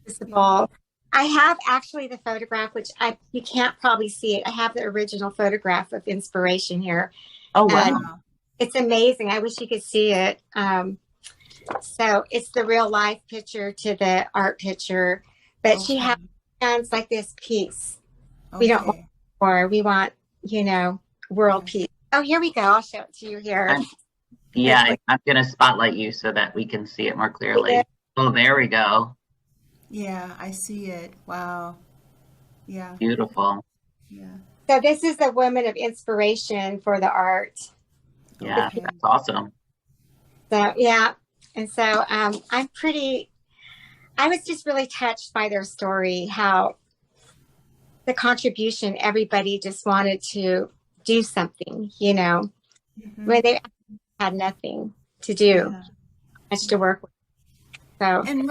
Visible. I have actually the photograph, which you can't probably see it. I have the original photograph of inspiration here. Oh, wow. It's amazing. I wish you could see it. So it's the real life picture to the art picture, but she has hands like this peace. We don't want war. We want, world peace. Oh, here we go. I'll show it to you here. I'm going to spotlight you so that we can see it more clearly. Yeah. Oh, there we go. Yeah, I see it. Wow. Yeah. Beautiful. Yeah. So this is the woman of inspiration for the art. Yeah, that's awesome. So, yeah. And so I was just really touched by their story, how the contribution, everybody just wanted to do something, where they had nothing to do, much to work with. So, and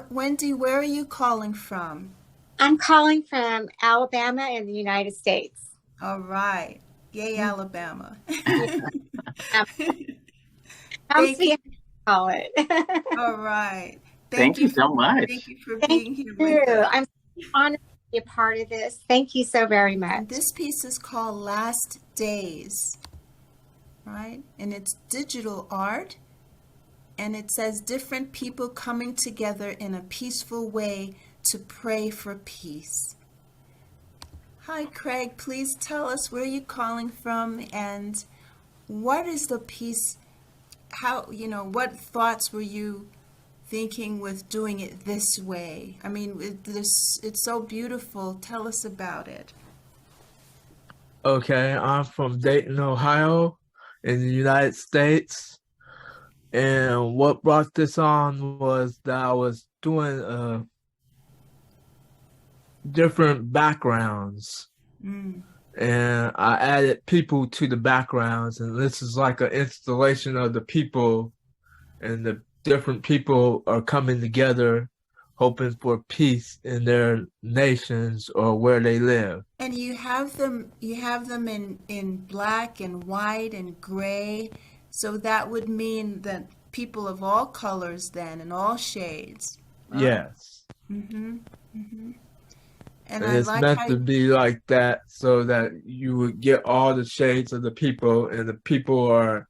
Wendy, where are you calling from? I'm calling from Alabama in the United States. All right. Yay, Alabama. Call it. All right. Thank you so much. Thank you for being here with us. I'm honored to be a part of this. Thank you so very much. And this piece is called Last Days, right? And it's digital art. And it says different people coming together in a peaceful way to pray for peace. Hi, Craig. Please tell us where you're calling from and what is the piece, what thoughts were you thinking with doing it this way? I mean, it's so beautiful. Tell us about it. Okay, I'm from Dayton, Ohio, in the United States. And what brought this on was that I was doing different backgrounds. And I added people to the backgrounds. And this is like an installation of the people. And the different people are coming together, hoping for peace in their nations or where they live. And you have them in black and white and gray. So that would mean that people of all colors then and all shades. Right? Yes. And it's meant to be like that so that you would get all the shades of the people and the people are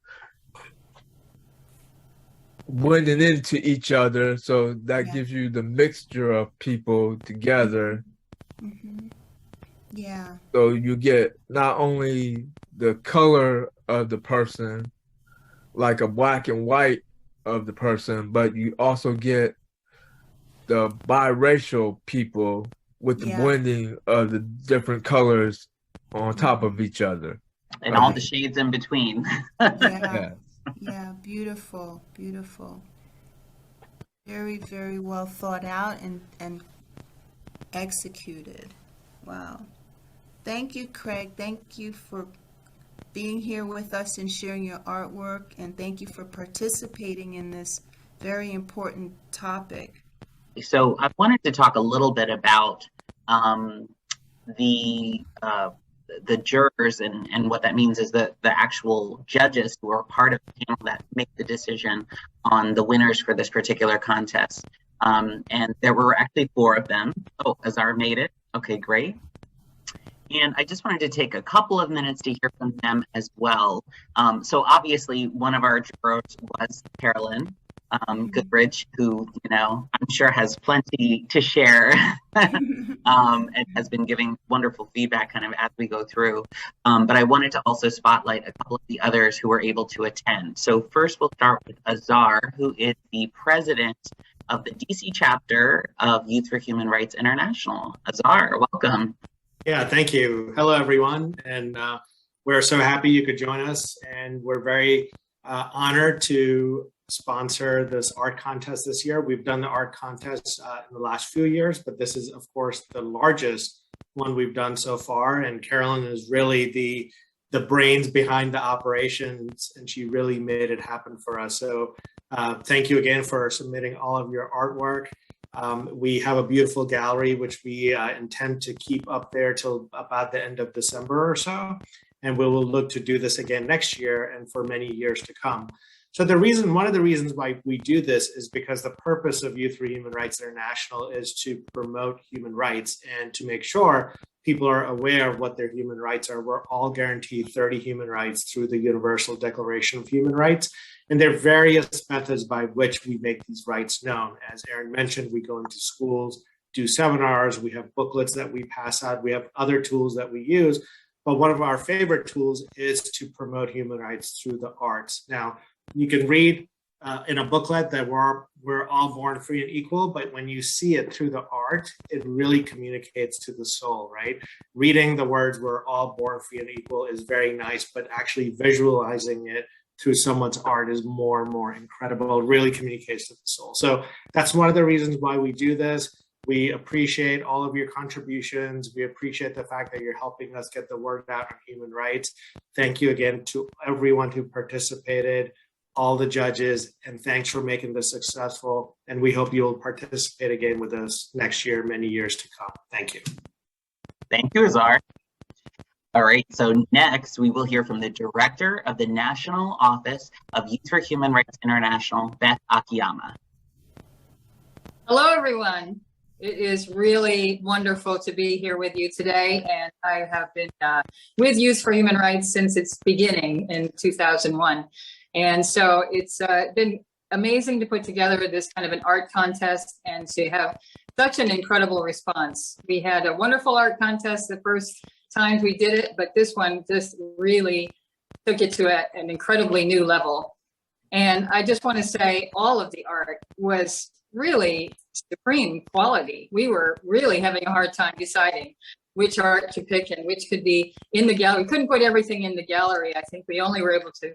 blending into each other. So that gives you the mixture of people together. Yeah. So you get not only the color of the person, like a black and white of the person, but you also get the biracial people with the blending of the different colors on top of each other. And all the shades in between. Yeah, beautiful, beautiful. Very, very well thought out and executed. Wow. Thank you, Craig. Thank you for being here with us and sharing your artwork, and thank you for participating in this very important topic. So I wanted to talk a little bit about the jurors and what that means is the actual judges who are part of the panel that make the decision on the winners for this particular contest. And there were actually 4 of them. Oh, Azar made it. Okay, great. And I just wanted to take a couple of minutes to hear from them as well. So obviously one of our jurors was Carolyn Goodrich, who, I'm sure has plenty to share and has been giving wonderful feedback kind of as we go through. But I wanted to also spotlight a couple of the others who were able to attend. So first we'll start with Azar, who is the president of the DC chapter of Youth for Human Rights International. Azar, welcome. Yeah, thank you. Hello, everyone. And we're so happy you could join us. And we're very honored to sponsor this art contest this year. We've done the art contest in the last few years, but this is, of course, the largest one we've done so far. And Carolyn is really the brains behind the operations, and she really made it happen for us. So thank you again for submitting all of your artwork. We have a beautiful gallery, which we intend to keep up there till about the end of December or so. And we will look to do this again next year and for many years to come. So one of the reasons why we do this is because the purpose of Youth for Human Rights International is to promote human rights and to make sure people are aware of what their human rights are. We're all guaranteed 30 human rights through the Universal Declaration of Human Rights. And there are various methods by which we make these rights known. As Aaron mentioned, we go into schools, do seminars, we have booklets that we pass out, we have other tools that we use. But one of our favorite tools is to promote human rights through the arts. Now, you can read in a booklet that we're all born free and equal, but when you see it through the art, it really communicates to the soul, right? Reading the words "we're all born free and equal" is very nice, but actually visualizing it through someone's art is more and more incredible. It really communicates to the soul. So that's one of the reasons why we do this. We appreciate all of your contributions. We appreciate the fact that you're helping us get the word out on human rights. Thank you again to everyone who participated, all the judges, and thanks for making this successful. And we hope you'll participate again with us next year, many years to come. Thank you. Thank you, Azar. All right, so next we will hear from the Director of the National Office of Youth for Human Rights International, Beth Akiyama. Hello, everyone. It is really wonderful to be here with you today, and I have been with Youth for Human Rights since its beginning in 2001. And so it's been amazing to put together this kind of an art contest and to have such an incredible response. We had a wonderful art contest the first times we did it, but this one just really took it to an incredibly new level. And I just want to say all of the art was really supreme quality. We were really having a hard time deciding which art to pick and which could be in the gallery. We couldn't put everything in the gallery. I think we only were able to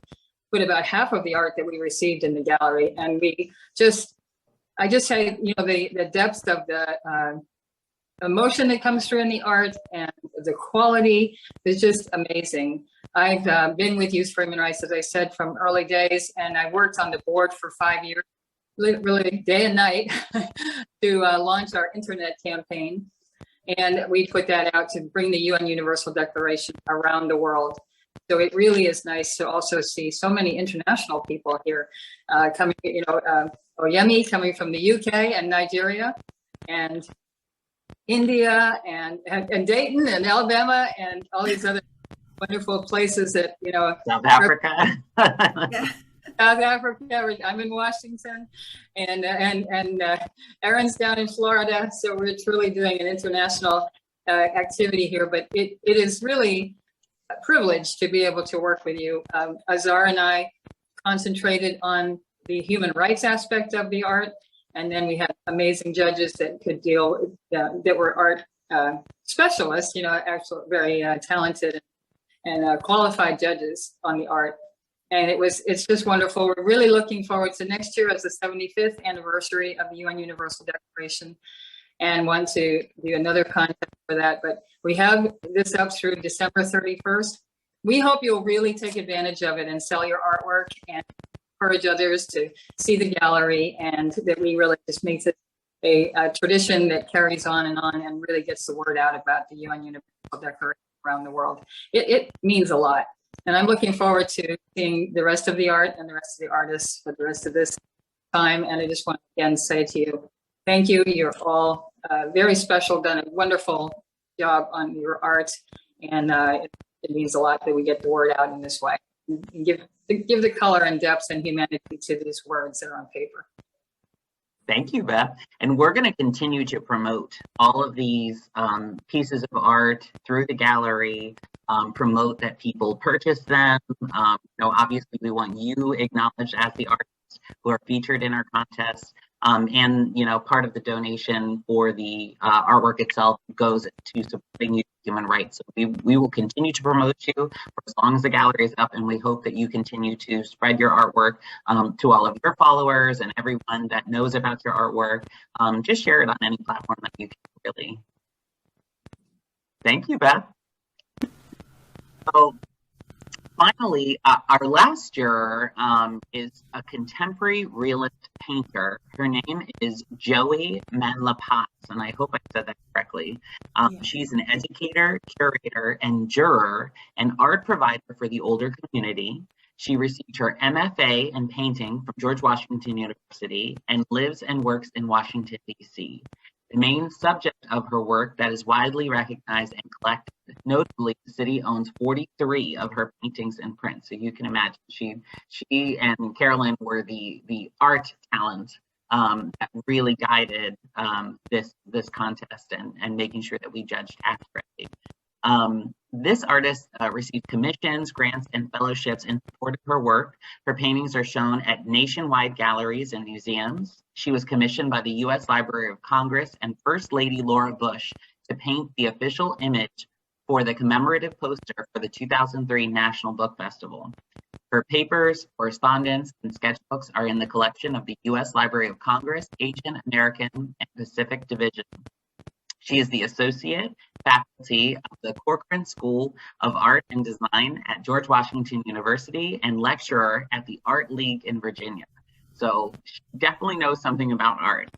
put about half of the art that we received in the gallery. And I just say, the depth of the emotion that comes through in the art and the quality is just amazing. I've been with Youth for Human Rights, as I said, from early days, and I worked on the board for 5 years, really day and night, to launch our internet campaign. And we put that out to bring the UN Universal Declaration around the world. So it really is nice to also see so many international people here coming, Oyemi coming from the UK and Nigeria and India and Dayton and Alabama and all these other wonderful places that, South Africa. South Africa. I'm in Washington, and Aaron's down in Florida. So we're truly doing an international activity here. But it is really a privilege to be able to work with you. Azar and I concentrated on the human rights aspect of the art, and then we had amazing judges that could deal that were art specialists. Actually very talented and qualified judges on the art. And it's just wonderful. We're really looking forward to next year as the 75th anniversary of the UN Universal Declaration, and want to do another contest for that. But we have this up through December 31st. We hope you'll really take advantage of it and sell your artwork and encourage others to see the gallery, and that we really just make it a tradition that carries on and really gets the word out about the UN Universal Declaration around the world. It means a lot. And I'm looking forward to seeing the rest of the art and the rest of the artists for the rest of this time. And I just want to again say to you, thank you. You're all very special, done a wonderful job on your art. And it means a lot that we get the word out in this way. And give the color and depth and humanity to these words that are on paper. Thank you, Beth. And we're going to continue to promote all of these pieces of art through the gallery, promote that people purchase them. Obviously, we want you acknowledged as the artists who are featured in our contest. And, part of the donation for the artwork itself goes to supporting youth human rights. So we will continue to promote you for as long as the gallery is up, and we hope that you continue to spread your artwork to all of your followers and everyone that knows about your artwork. Just share it on any platform that you can, really. Thank you, Beth. So finally, our last juror is a contemporary realist painter. Her name is Joey Manlapaz, and I hope I said that correctly. She's an educator, curator, and juror, and art provider for the older community. She received her MFA in painting from George Washington University and lives and works in Washington, D.C. The main subject of her work that is widely recognized and collected, notably, the city owns 43 of her paintings in print. So you can imagine she and Carolyn were the art talent that really guided this contest and making sure that we judged accurately. This artist received commissions, grants, and fellowships in support of her work. Her paintings are shown at nationwide galleries and museums. She was commissioned by the U.S. Library of Congress and First Lady Laura Bush to paint the official image for the commemorative poster for the 2003 National Book Festival. Her papers, correspondence, and sketchbooks are in the collection of the U.S. Library of Congress, Asian American, and Pacific Division. She is the associate faculty of the Corcoran School of Art and Design at George Washington University and lecturer at the Art League in Virginia. So she definitely knows something about art.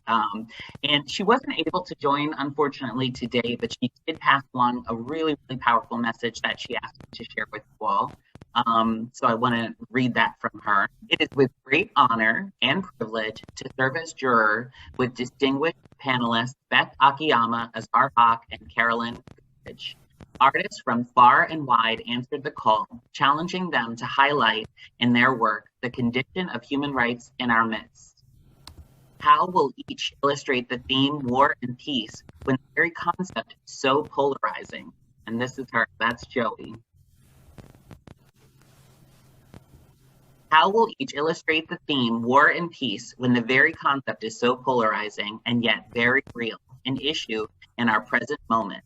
And she wasn't able to join, unfortunately, today, but she did pass along a really, really powerful message that she asked me to share with you all. So I want to read that from her. It is with great honor and privilege to serve as juror with distinguished panelists Beth Akiyama, Azar Hawk, and Carolyn Goodrich. Artists from far and wide answered the call, challenging them to highlight in their work the condition of human rights in our midst. How will each illustrate the theme war and peace when the very concept is so polarizing? And this is her, that's Joey. How will each illustrate the theme war and peace when the very concept is so polarizing and yet very real, an issue in our present moment?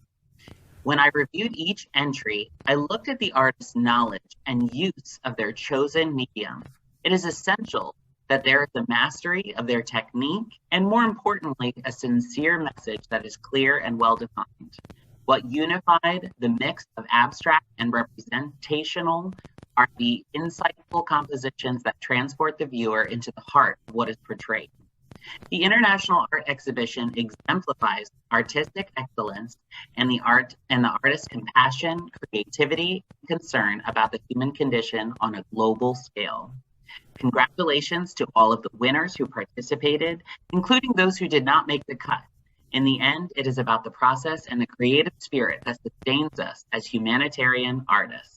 When I reviewed each entry, I looked at the artist's knowledge and use of their chosen medium. It is essential that there is a mastery of their technique and, more importantly, a sincere message that is clear and well-defined. What unified the mix of abstract and representational are the insightful compositions that transport the viewer into the heart of what is portrayed. The International Art Exhibition exemplifies artistic excellence and the artist's compassion, creativity, and concern about the human condition on a global scale. Congratulations to all of the winners who participated, including those who did not make the cut. In the end, it is about the process and the creative spirit that sustains us as humanitarian artists.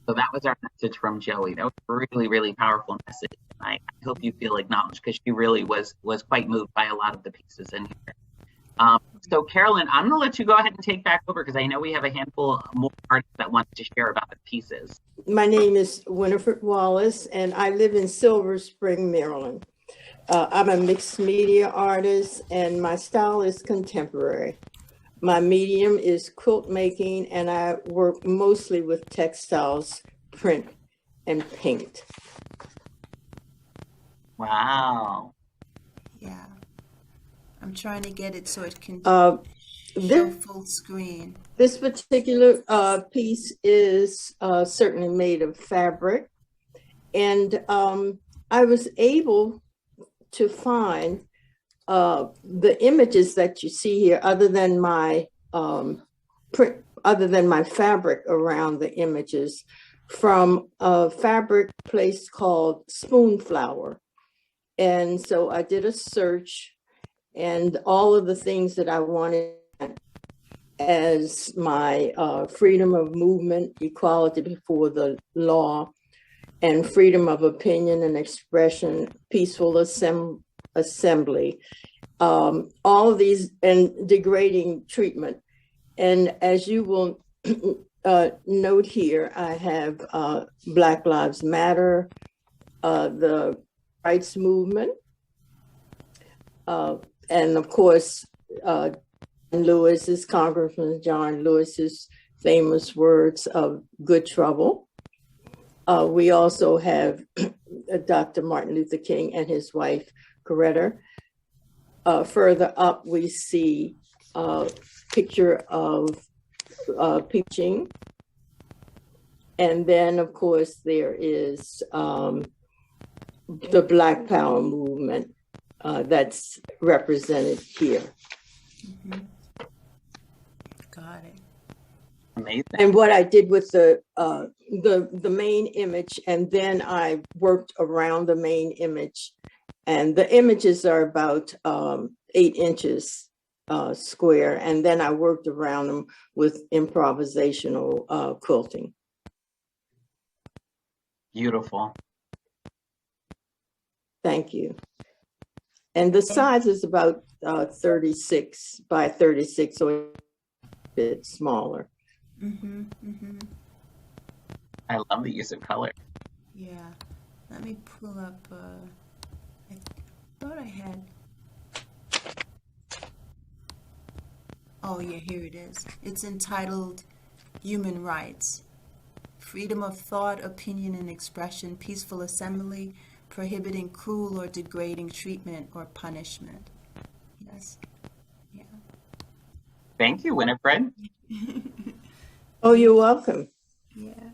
So that was our message from Joey. That was a really, really powerful message. I hope you feel acknowledged because she really was quite moved by a lot of the pieces in here. So Carolyn, I'm gonna let you go ahead and take back over because I know we have a handful more artists that want to share about the pieces. My name is Winifred Wallace and I live in Silver Spring, Maryland. I'm a mixed media artist and my style is contemporary. My medium is quilt making and I work mostly with textiles, print, and paint. Wow. Yeah. I'm trying to get it so it can show full screen. This particular piece is certainly made of fabric. And I was able to find the images that you see here, other than my fabric around the images, from a fabric place called Spoonflower. And so I did a search, and all of the things that I wanted as my freedom of movement, equality before the law, and freedom of opinion and expression, peaceful assembly. All of these and degrading treatment. And as you will note here, I have Black Lives Matter, the rights movement, and of course, Congressman John Lewis's famous words of good trouble. We also have Dr. Martin Luther King and his wife, Coretta. Further up, we see a picture of Peaching. And then, of course, there is the Black Power movement that's represented here. Got it. Amazing. And what I did with the main image, and then I worked around the main image, and the images are about 8 inches square, and then I worked around them with improvisational quilting. Beautiful. Thank you. And the size is about 36 by 36, so a bit smaller. I love the use of color. Yeah. Let me pull up. I thought I had. Oh, yeah, here it is. It's entitled Human Rights. Freedom of thought, opinion, and expression, peaceful assembly, prohibiting cruel or degrading treatment or punishment. Yes. Yeah. Thank you, Winifred. Oh, you're welcome. Yeah.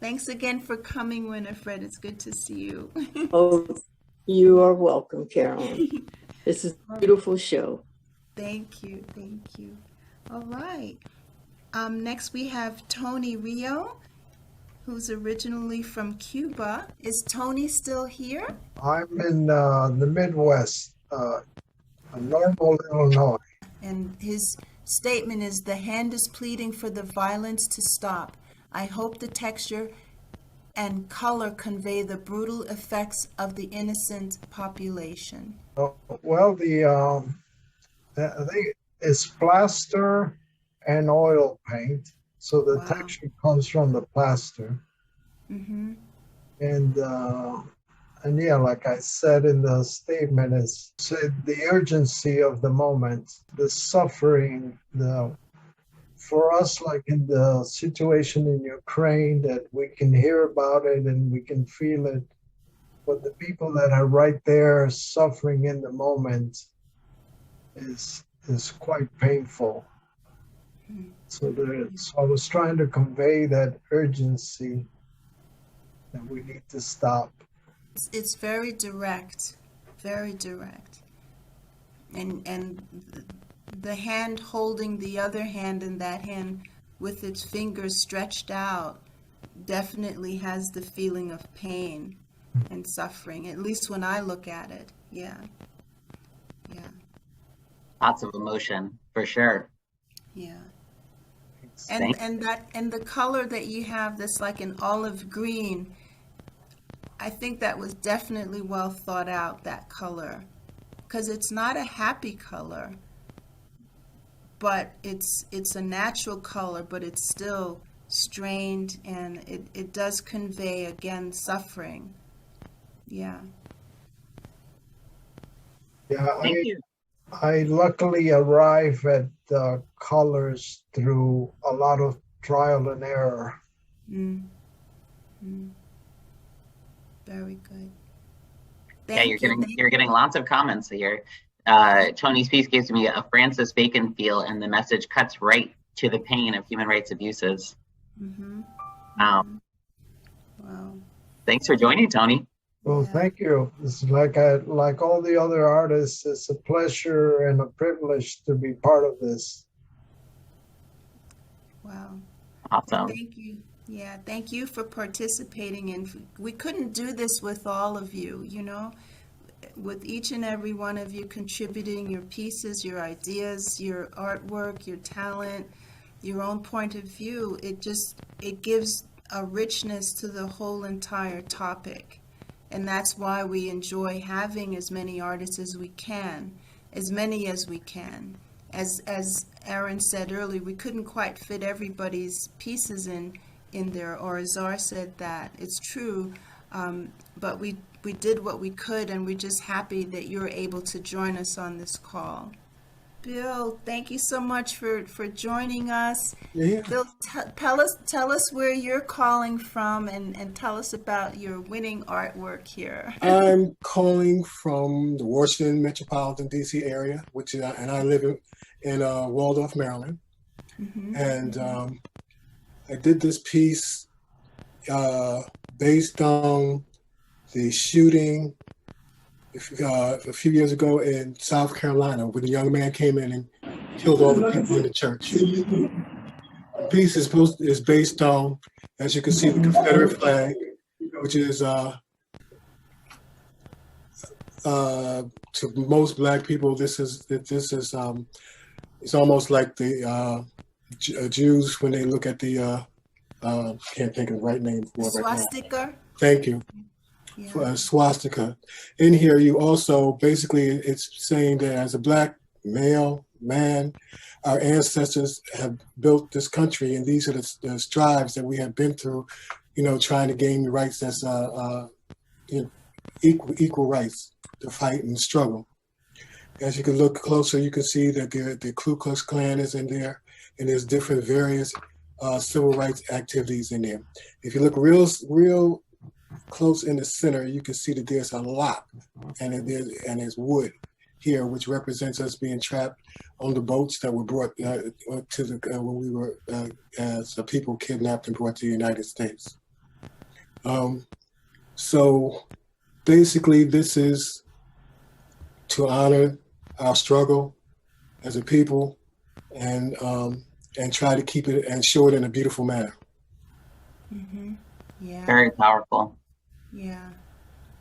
Thanks again for coming, Winifred. It's good to see you. Oh, you are welcome, Carolyn. This is a beautiful show. Thank you. Thank you. All right. Next we have Tony Rio, who's originally from Cuba. Is Tony still here? I'm in the Midwest, Normal, Illinois. And his statement is, the hand is pleading for the violence to stop. I hope the texture and color convey the brutal effects of the innocent population. Well, I think it's plaster and oil paint. So the texture comes from the plaster. And yeah, like I said in the statement, it's the urgency of the moment, the suffering, for us, like in the situation in Ukraine, that we can hear about it and we can feel it. But the people that are right there suffering in the moment is quite painful. So I was trying to convey that urgency that we need to stop. It's very direct, very direct. And the hand holding the other hand, and that hand with its fingers stretched out definitely has the feeling of pain and suffering, at least when I look at it. Yeah. Yeah. Lots of emotion, for sure. Yeah. And the color that you have, that's like an olive green, I think that was definitely well thought out, that color, because it's not a happy color, but it's a natural color, but it's still strained, and it does convey, again, suffering. Yeah. Yeah, I luckily arrive at the colors through a lot of trial and error. Very good. You're getting lots of comments here. Tony's piece gives me a Francis Bacon feel, and the message cuts right to the pain of human rights abuses. Wow. Thanks for joining, Tony. Well, thank you. It's like all the other artists, it's a pleasure and a privilege to be part of this. Wow. Awesome. Thank you. Yeah, thank you for participating. And we couldn't do this with all of you, with each and every one of you contributing your pieces, your ideas, your artwork, your talent, your own point of view. It gives a richness to the whole entire topic. And that's why we enjoy having as many artists as we can, as many as we can. As Aaron said earlier, we couldn't quite fit everybody's pieces in there, or Azar said that. It's true, but we did what we could, and we're just happy that you're able to join us on this call. Bill, thank you so much for joining us. Yeah. Bill, tell us where you're calling from, and tell us about your winning artwork here. I'm calling from the Washington metropolitan D.C. area, and I live in Waldorf, Maryland. Mm-hmm. And I did this piece based on the shooting a few years ago in South Carolina, when a young man came in and killed all the people in the church. The piece is based on, as you can see, the Confederate flag, which is to most Black people, it's almost like the Jews when they look at the can't think of the right name for it right now. Swastika. Thank you. Yeah. Swastika. In here, you also basically, it's saying that as a Black male man, our ancestors have built this country, and these are the strives that we have been through, trying to gain the rights that's equal rights to fight and struggle. As you can look closer, you can see that the Ku Klux Klan is in there, and there's different various civil rights activities in there. If you look real close in the center, you can see that there's a lot, and there's wood here, which represents us being trapped on the boats that were brought when we were as a people kidnapped and brought to the United States. So basically, this is to honor our struggle as a people, and try to keep it and show it in a beautiful manner. Mm-hmm. Yeah. Very powerful. Yeah.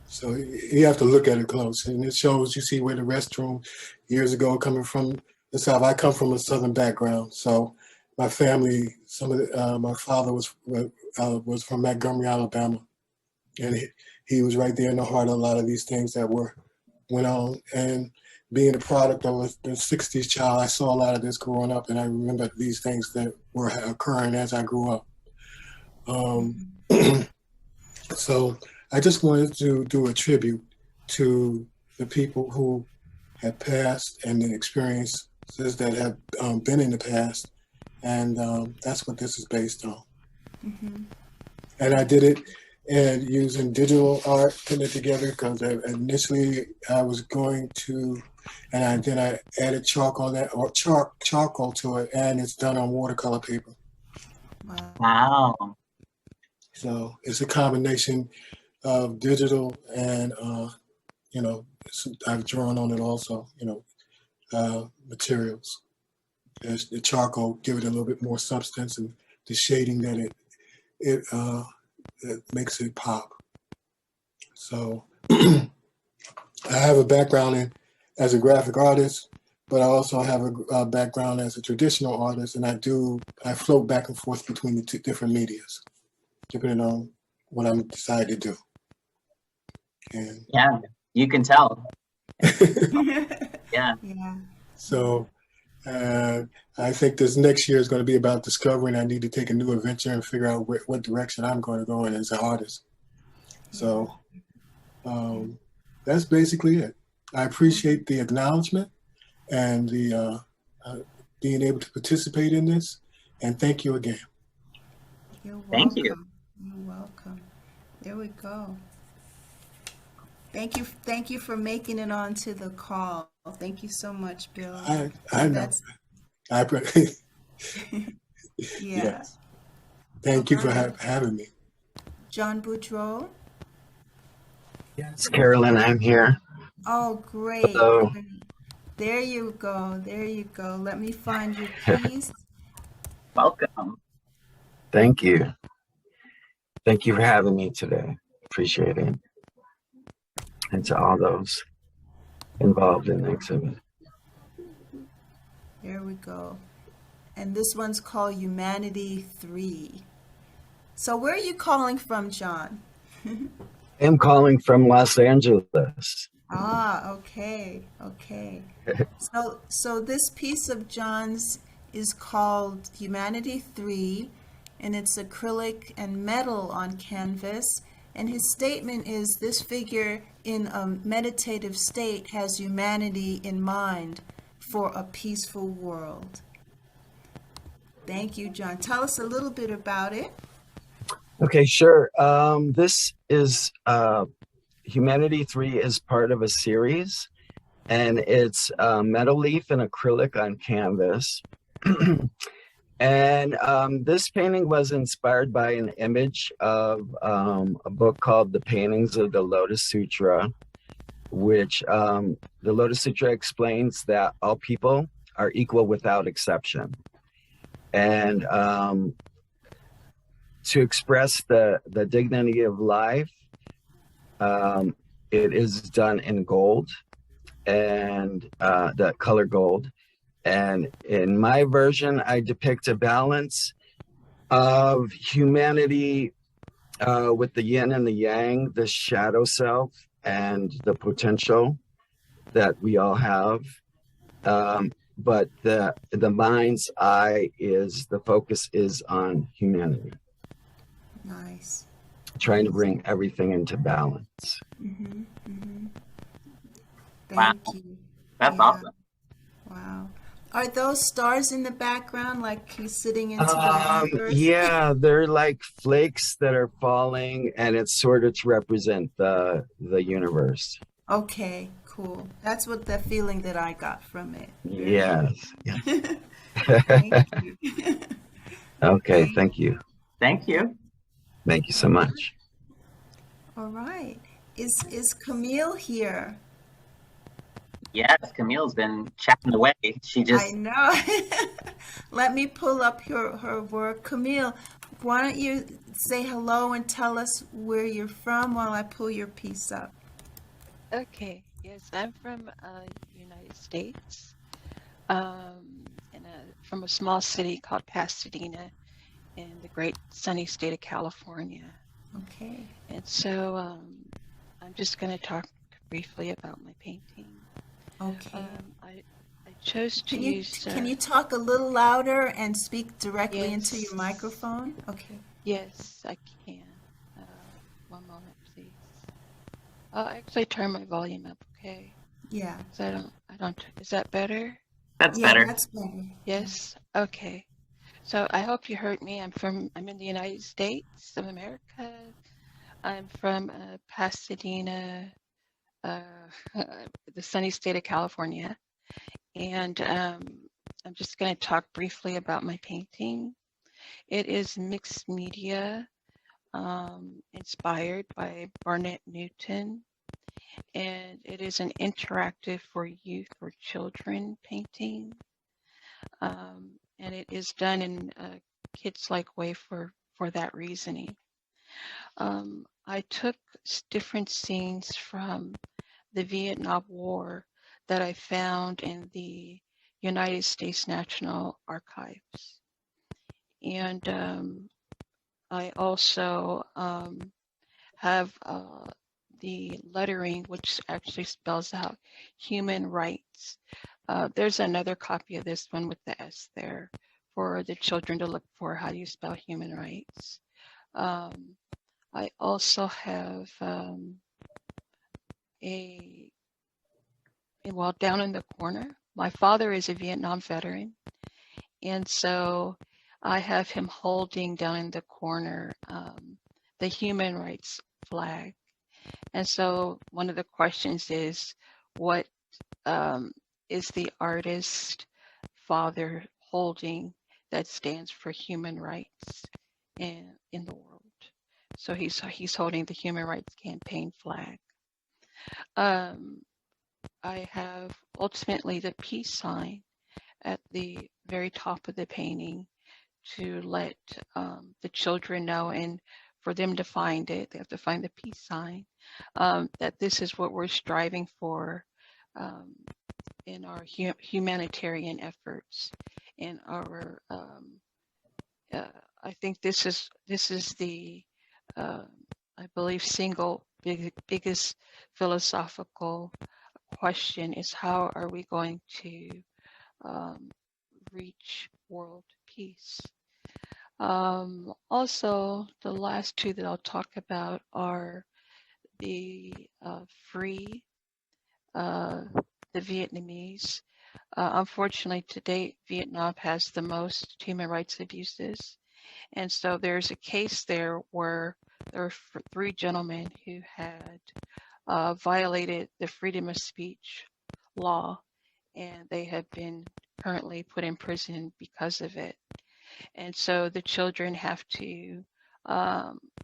So you have to look at it close, and it shows. You see where the restroom years ago, coming from the South. I come from a Southern background, so my family, my father was from Montgomery, Alabama, and he was right there in the heart of a lot of these things that went on. And being a product of the 60s child, I saw a lot of this growing up, and I remember these things that were occurring as I grew up. So I just wanted to do a tribute to the people who have passed and the experiences that have been in the past, and that's what this is based on. Mm-hmm. And I did it and using digital art, putting it together, because initially I was going to, and then I added charcoal to it, and it's done on watercolor paper. Wow. So it's a combination of digital and, I've drawn on it also, materials. As the charcoal, give it a little bit more substance, and the shading that it makes it pop. So I have a background as a graphic artist, but I also have a background as a traditional artist, and I float back and forth between the two different medias, depending on what I'm decided to do. And yeah, you can tell. Yeah. So I think this next year is going to be about discovering I need to take a new adventure and figure out what direction I'm going to go in as an artist. So that's basically it. I appreciate the acknowledgement and the being able to participate in this, and thank you again. You're welcome. Thank you. You're welcome. There we go. Thank you for making it onto the call. Thank you so much, Bill. I know. Yes. Thank you for having me. John Boudreau. Yes, Carolyn, I'm here. Oh, great. Hello. There you go. There you go. Let me find your piece. Welcome. Thank you. Thank you for having me today. Appreciate it. And to all those involved in the exhibit. There we go. And this one's called Humanity 3. So where are you calling from, John? I'm calling from Los Angeles. Ah, okay, okay. So this piece of John's is called Humanity 3, and it's acrylic and metal on canvas. And his statement is this figure in a meditative state has humanity in mind for a peaceful world. Thank you, John. Tell us a little bit about it. Okay, sure. This is Humanity 3 is part of a series, and it's metal leaf and acrylic on canvas. And this painting was inspired by an image of a book called The Paintings of the Lotus Sutra, which the Lotus Sutra explains that all people are equal without exception. And to express the dignity of life, it is done in gold, and the color gold. And in my version, I depict a balance of humanity with the yin and the yang, the shadow self, and the potential that we all have. But the mind's eye the focus is on humanity. Nice. Trying to bring everything into balance. Mm-hmm, mm-hmm. Wow. Thank you. That's awesome. Wow. Are those stars in the background like he's sitting into the universe? Yeah, they're like flakes that are falling, and it's sort of to represent the universe. Okay, cool. That's what the feeling that I got from it. Yes. Thank you. Okay, thank you. Thank you. Thank you so much. All right. Is Camille here? Yes, Camille's been chatting away. She just I know. Let me pull up her work. Camille, why don't you say hello and tell us where you're from while I pull your piece up? Okay, yes, I'm from United States, from a small city called Pasadena in the great sunny state of California. Okay. And so I'm just going to talk briefly about my painting. Okay. I chose to use... Can you talk a little louder and speak directly into Yes. your microphone? Okay. Yes, I can. One moment, please. I'll actually turn my volume up, okay? Yeah. So I don't, is that better? That's Yeah, better. that's better. Yes? Okay. So I hope you heard me. I'm in the United States of America. I'm from Pasadena, the sunny state of California. And I'm just going to talk briefly about my painting. It is mixed media, inspired by Barnett Newton. And it is an interactive for youth or children painting. And it is done in a kids-like way for that reasoning. I took different scenes from the Vietnam War that I found in the United States National Archives. And I also have the lettering, which actually spells out human rights. There's another copy of this one with the S there for the children to look for. How do you spell human rights? I also have well, down in the corner, my father is a Vietnam veteran. And so I have him holding down in the corner the human rights flag. And so one of the questions is, what is the artist father holding that stands for human rights in the world? So he's holding the Human Rights Campaign flag. I have ultimately the peace sign at the very top of the painting to let the children know, and for them to find it, they have to find the peace sign, that this is what we're striving for in our humanitarian efforts. In our, I think this is the, I believe, single biggest philosophical question is, how are we going to reach world peace? Also, the last two that I'll talk about are the Vietnamese. Unfortunately, to date, Vietnam has the most human rights abuses. And so there's a case there where there were three gentlemen who had violated the freedom of speech law, and they have been currently put in prison because of it. And so the children have to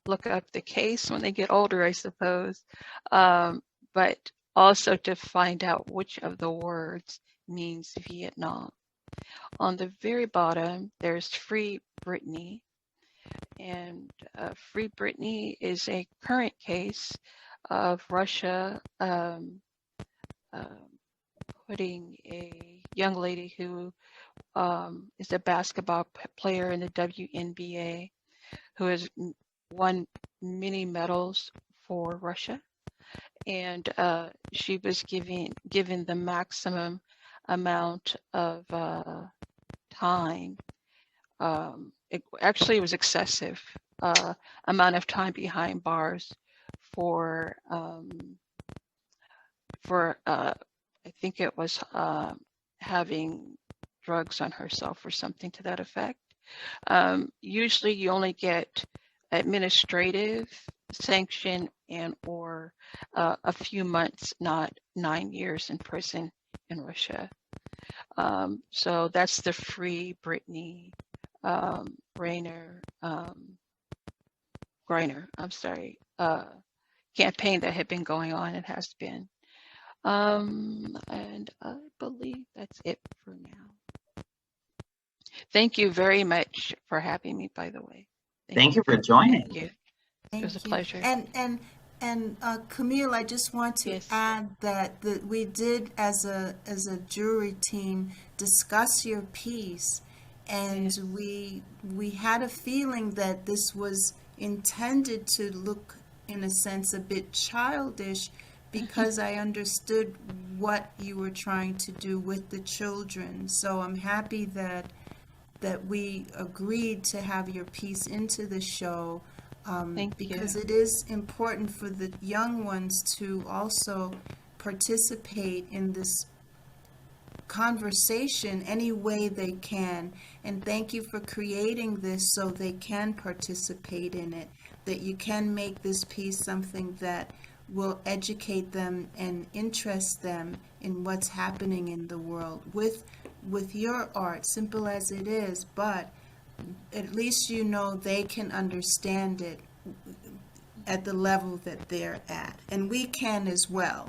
look up the case when they get older, I suppose, but also to find out which of the words means Vietnam. On the very bottom, there's Free Britney. And Free Britney is a current case of Russia putting a young lady who is a basketball player in the WNBA, who has won many medals for Russia. And she was given the maximum amount of time. It was excessive amount of time behind bars for I think it was having drugs on herself or something to that effect. Usually you only get administrative sanction and or a few months, not 9 years in prison in Russia. So that's the Free Britney Griner, campaign that had been going on and has been. And I believe that's it for now. Thank you very much for having me, by the way. Thank you for joining. Thank you. It was a pleasure. And Camille, I just want to add that we did, as a jury team, discuss your piece, and we had a feeling that this was intended to look, in a sense, a bit childish, because I understood what you were trying to do with the children. So I'm happy that we agreed to have your piece into the show. Because it is important for the young ones to also participate in this conversation any way they can. And thank you for creating this so they can participate in it, that you can make this piece something that will educate them and interest them in what's happening in the world with your art, simple as it is, but at least you know they can understand it at the level that they're at, and we can as well.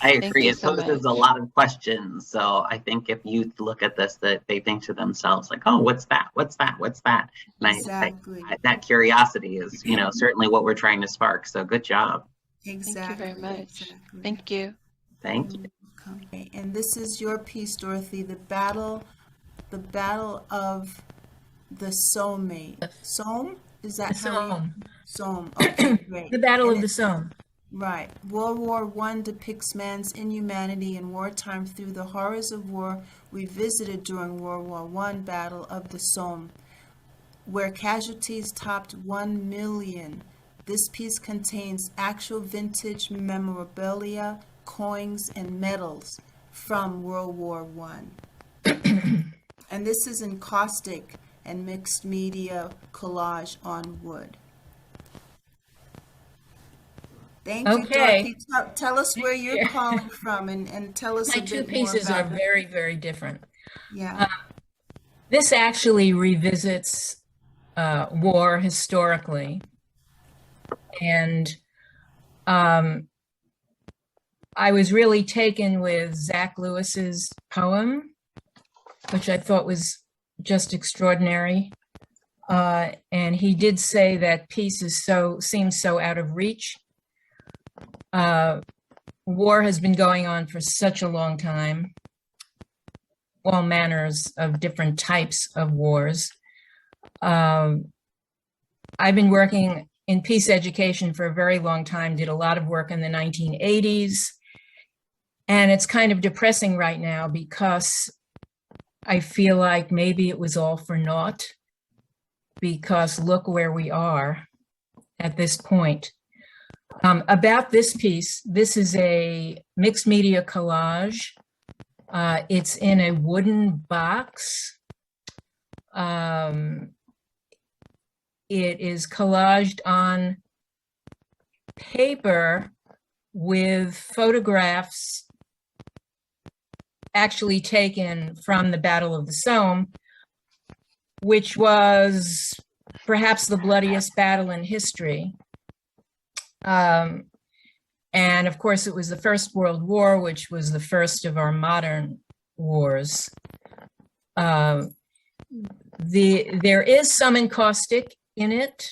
I agree. It poses a lot of questions. So I think if youth look at this, that they think to themselves like, "Oh, what's that? What's that? What's that?" And exactly. That curiosity is, certainly what we're trying to spark. So good job. Exactly. Thank you very much. Exactly. Thank you. Thank you. Okay. And this is your piece, Dorothy. The battle of the soulmate. Somme? Is that Somme? Somme. Okay, great. The Battle of the Somme. Right. World War I depicts man's inhumanity in wartime through the horrors of war revisited during World War I Battle of the Somme, where casualties topped 1 million. This piece contains actual vintage memorabilia, coins, and medals from World War I. And this is in caustic and mixed media collage on wood. Thank you, Dorothy. Tell us where you're calling from, and tell us a bit more about it. My two pieces are very, very different. Yeah. This actually revisits war historically. And I was really taken with Zach Lewis's poem, which I thought was just extraordinary. And he did say that peace seems so out of reach. War has been going on for such a long time, all manners of different types of wars. I've been working in peace education for a very long time, did a lot of work in the 1980s. And it's kind of depressing right now because I feel like maybe it was all for naught, because look where we are at this point. About this piece, this is a mixed media collage. It's in a wooden box. It is collaged on paper with photographs actually taken from the Battle of the Somme, which was perhaps the bloodiest battle in history. And of course, it was the First World War, which was the first of our modern wars. There is some encaustic in it.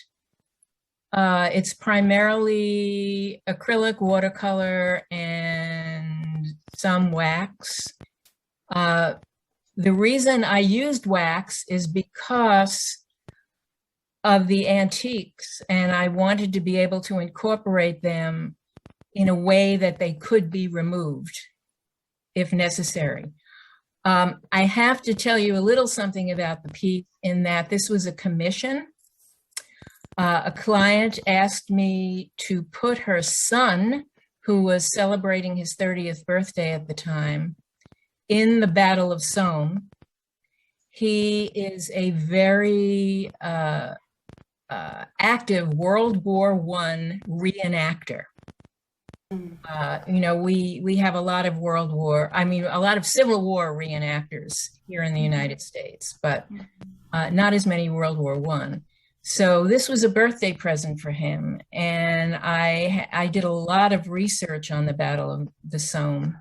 It's primarily acrylic, watercolor, and some wax. The reason I used wax is because of the antiques, and I wanted to be able to incorporate them in a way that they could be removed if necessary. I have to tell you a little something about the piece in that this was a commission. A client asked me to put her son, who was celebrating his 30th birthday at the time, in the Battle of Somme. He is a very active World War I reenactor. You know, we have a lot of a lot of Civil War reenactors here in the United States, but not as many World War I. So this was a birthday present for him. And I did a lot of research on the Battle of the Somme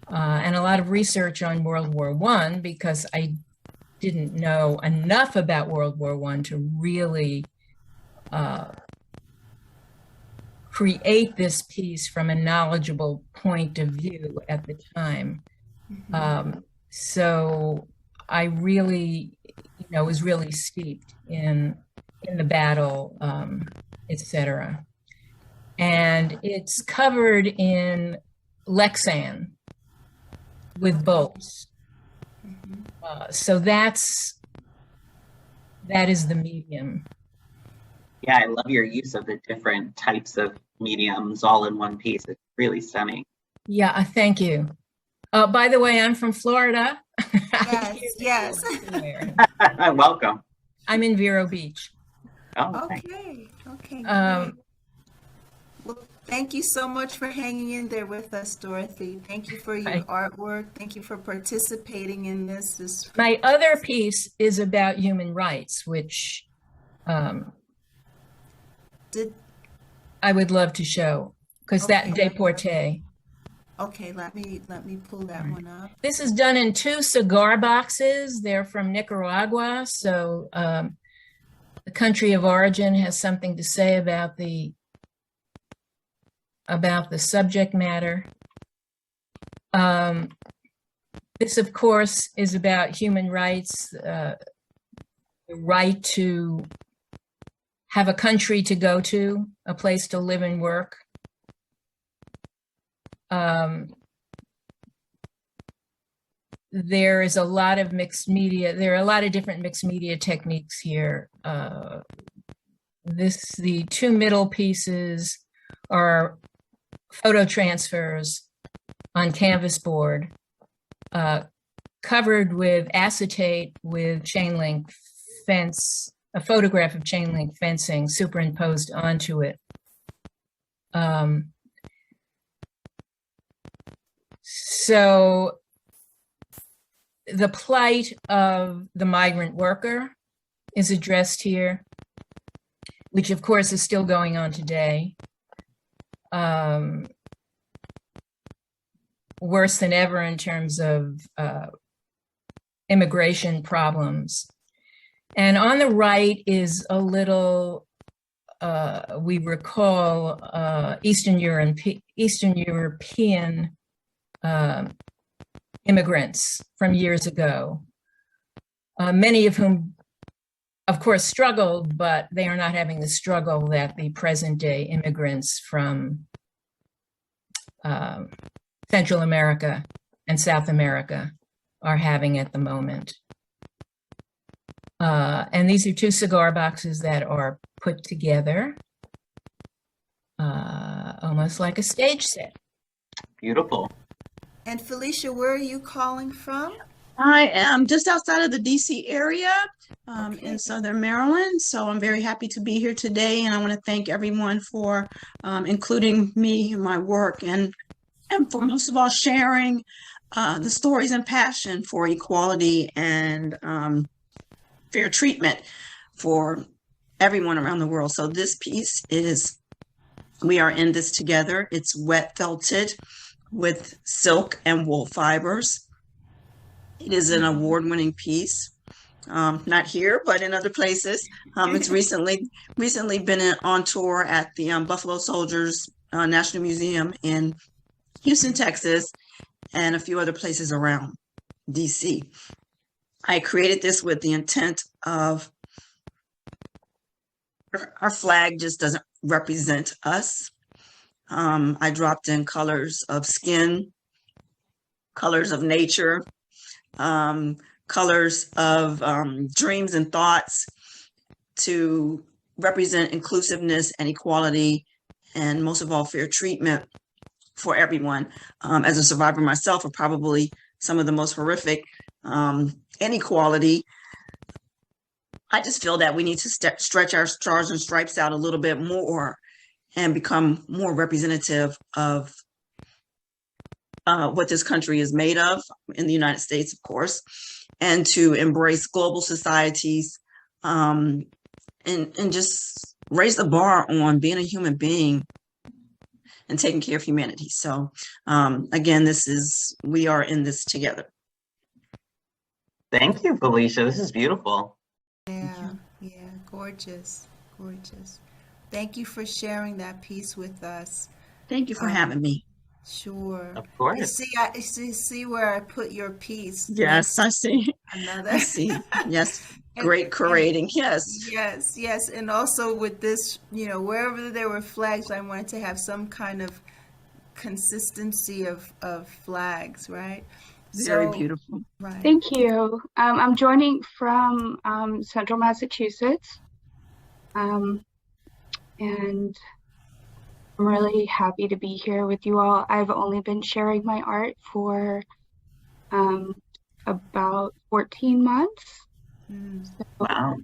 and a lot of research on World War I, because I didn't know enough about World War I to really create this piece from a knowledgeable point of view at the time. So I really, was really steeped in the battle, etc. And it's covered in Lexan with bolts. So that is the medium. Yeah, I love your use of the different types of mediums all in one piece. It's really stunning. Yeah, thank you. By the way, I'm from Florida. Yes. Welcome. I'm in Vero Beach. Oh, okay. Well, thank you so much for hanging in there with us, Dorothy. Thank you for your artwork. Thank you for participating in this. My other piece is about human rights, which I would love to show, because that deporté. Okay, let me pull that one up. This is done in 2 cigar boxes. They're from Nicaragua, so the country of origin has something to say about the subject matter. This, of course, is about human rights, the right to have a country to go to, a place to live and work. There is a lot of mixed media. There are a lot of different mixed media techniques here. The 2 middle pieces are photo transfers on canvas board, covered with acetate with chain link fence, a photograph of chain link fencing superimposed onto it. So the plight of the migrant worker is addressed here, which of course is still going on today. Worse than ever in terms of immigration problems. And on the right is a little, we recall Eastern European immigrants from years ago, many of whom of course, struggled, but they are not having the struggle that the present day immigrants from Central America and South America are having at the moment. And these are 2 cigar boxes that are put together almost like a stage set. Beautiful. And Felicia, where are you calling from? I am just outside of the DC area in Southern Maryland. So I'm very happy to be here today. And I want to thank everyone for including me in my work and for most of all sharing the stories and passion for equality and fair treatment for everyone around the world. So this piece is, we are in this together. It's wet felted with silk and wool fibers. It is an award-winning piece, not here, but in other places. It's recently been on tour at the Buffalo Soldiers National Museum in Houston, Texas, and a few other places around DC. I created this with the intent of our flag just doesn't represent us. I dropped in colors of skin, colors of nature, colors of dreams and thoughts to represent inclusiveness and equality, and most of all, fair treatment for everyone. As a survivor myself of probably some of the most horrific inequality, I just feel that we need to stretch our stars and stripes out a little bit more and become more representative of what this country is made of, in the United States, of course, and to embrace global societies and just raise the bar on being a human being and taking care of humanity. So again, we are in this together. Thank you, Felicia. This is beautiful. Yeah, gorgeous, gorgeous. Thank you for sharing that piece with us. Thank you for having me. Sure. Of course. I see where I put your piece. Yes, I see. Another. I see. Yes. Great curating. Yes. Yes. And also with this, wherever there were flags, I wanted to have some kind of consistency of flags, right? Very beautiful. Right. Thank you. I'm joining from Central Massachusetts. And I'm really happy to be here with you all. I've only been sharing my art for about 14 months. So, wow.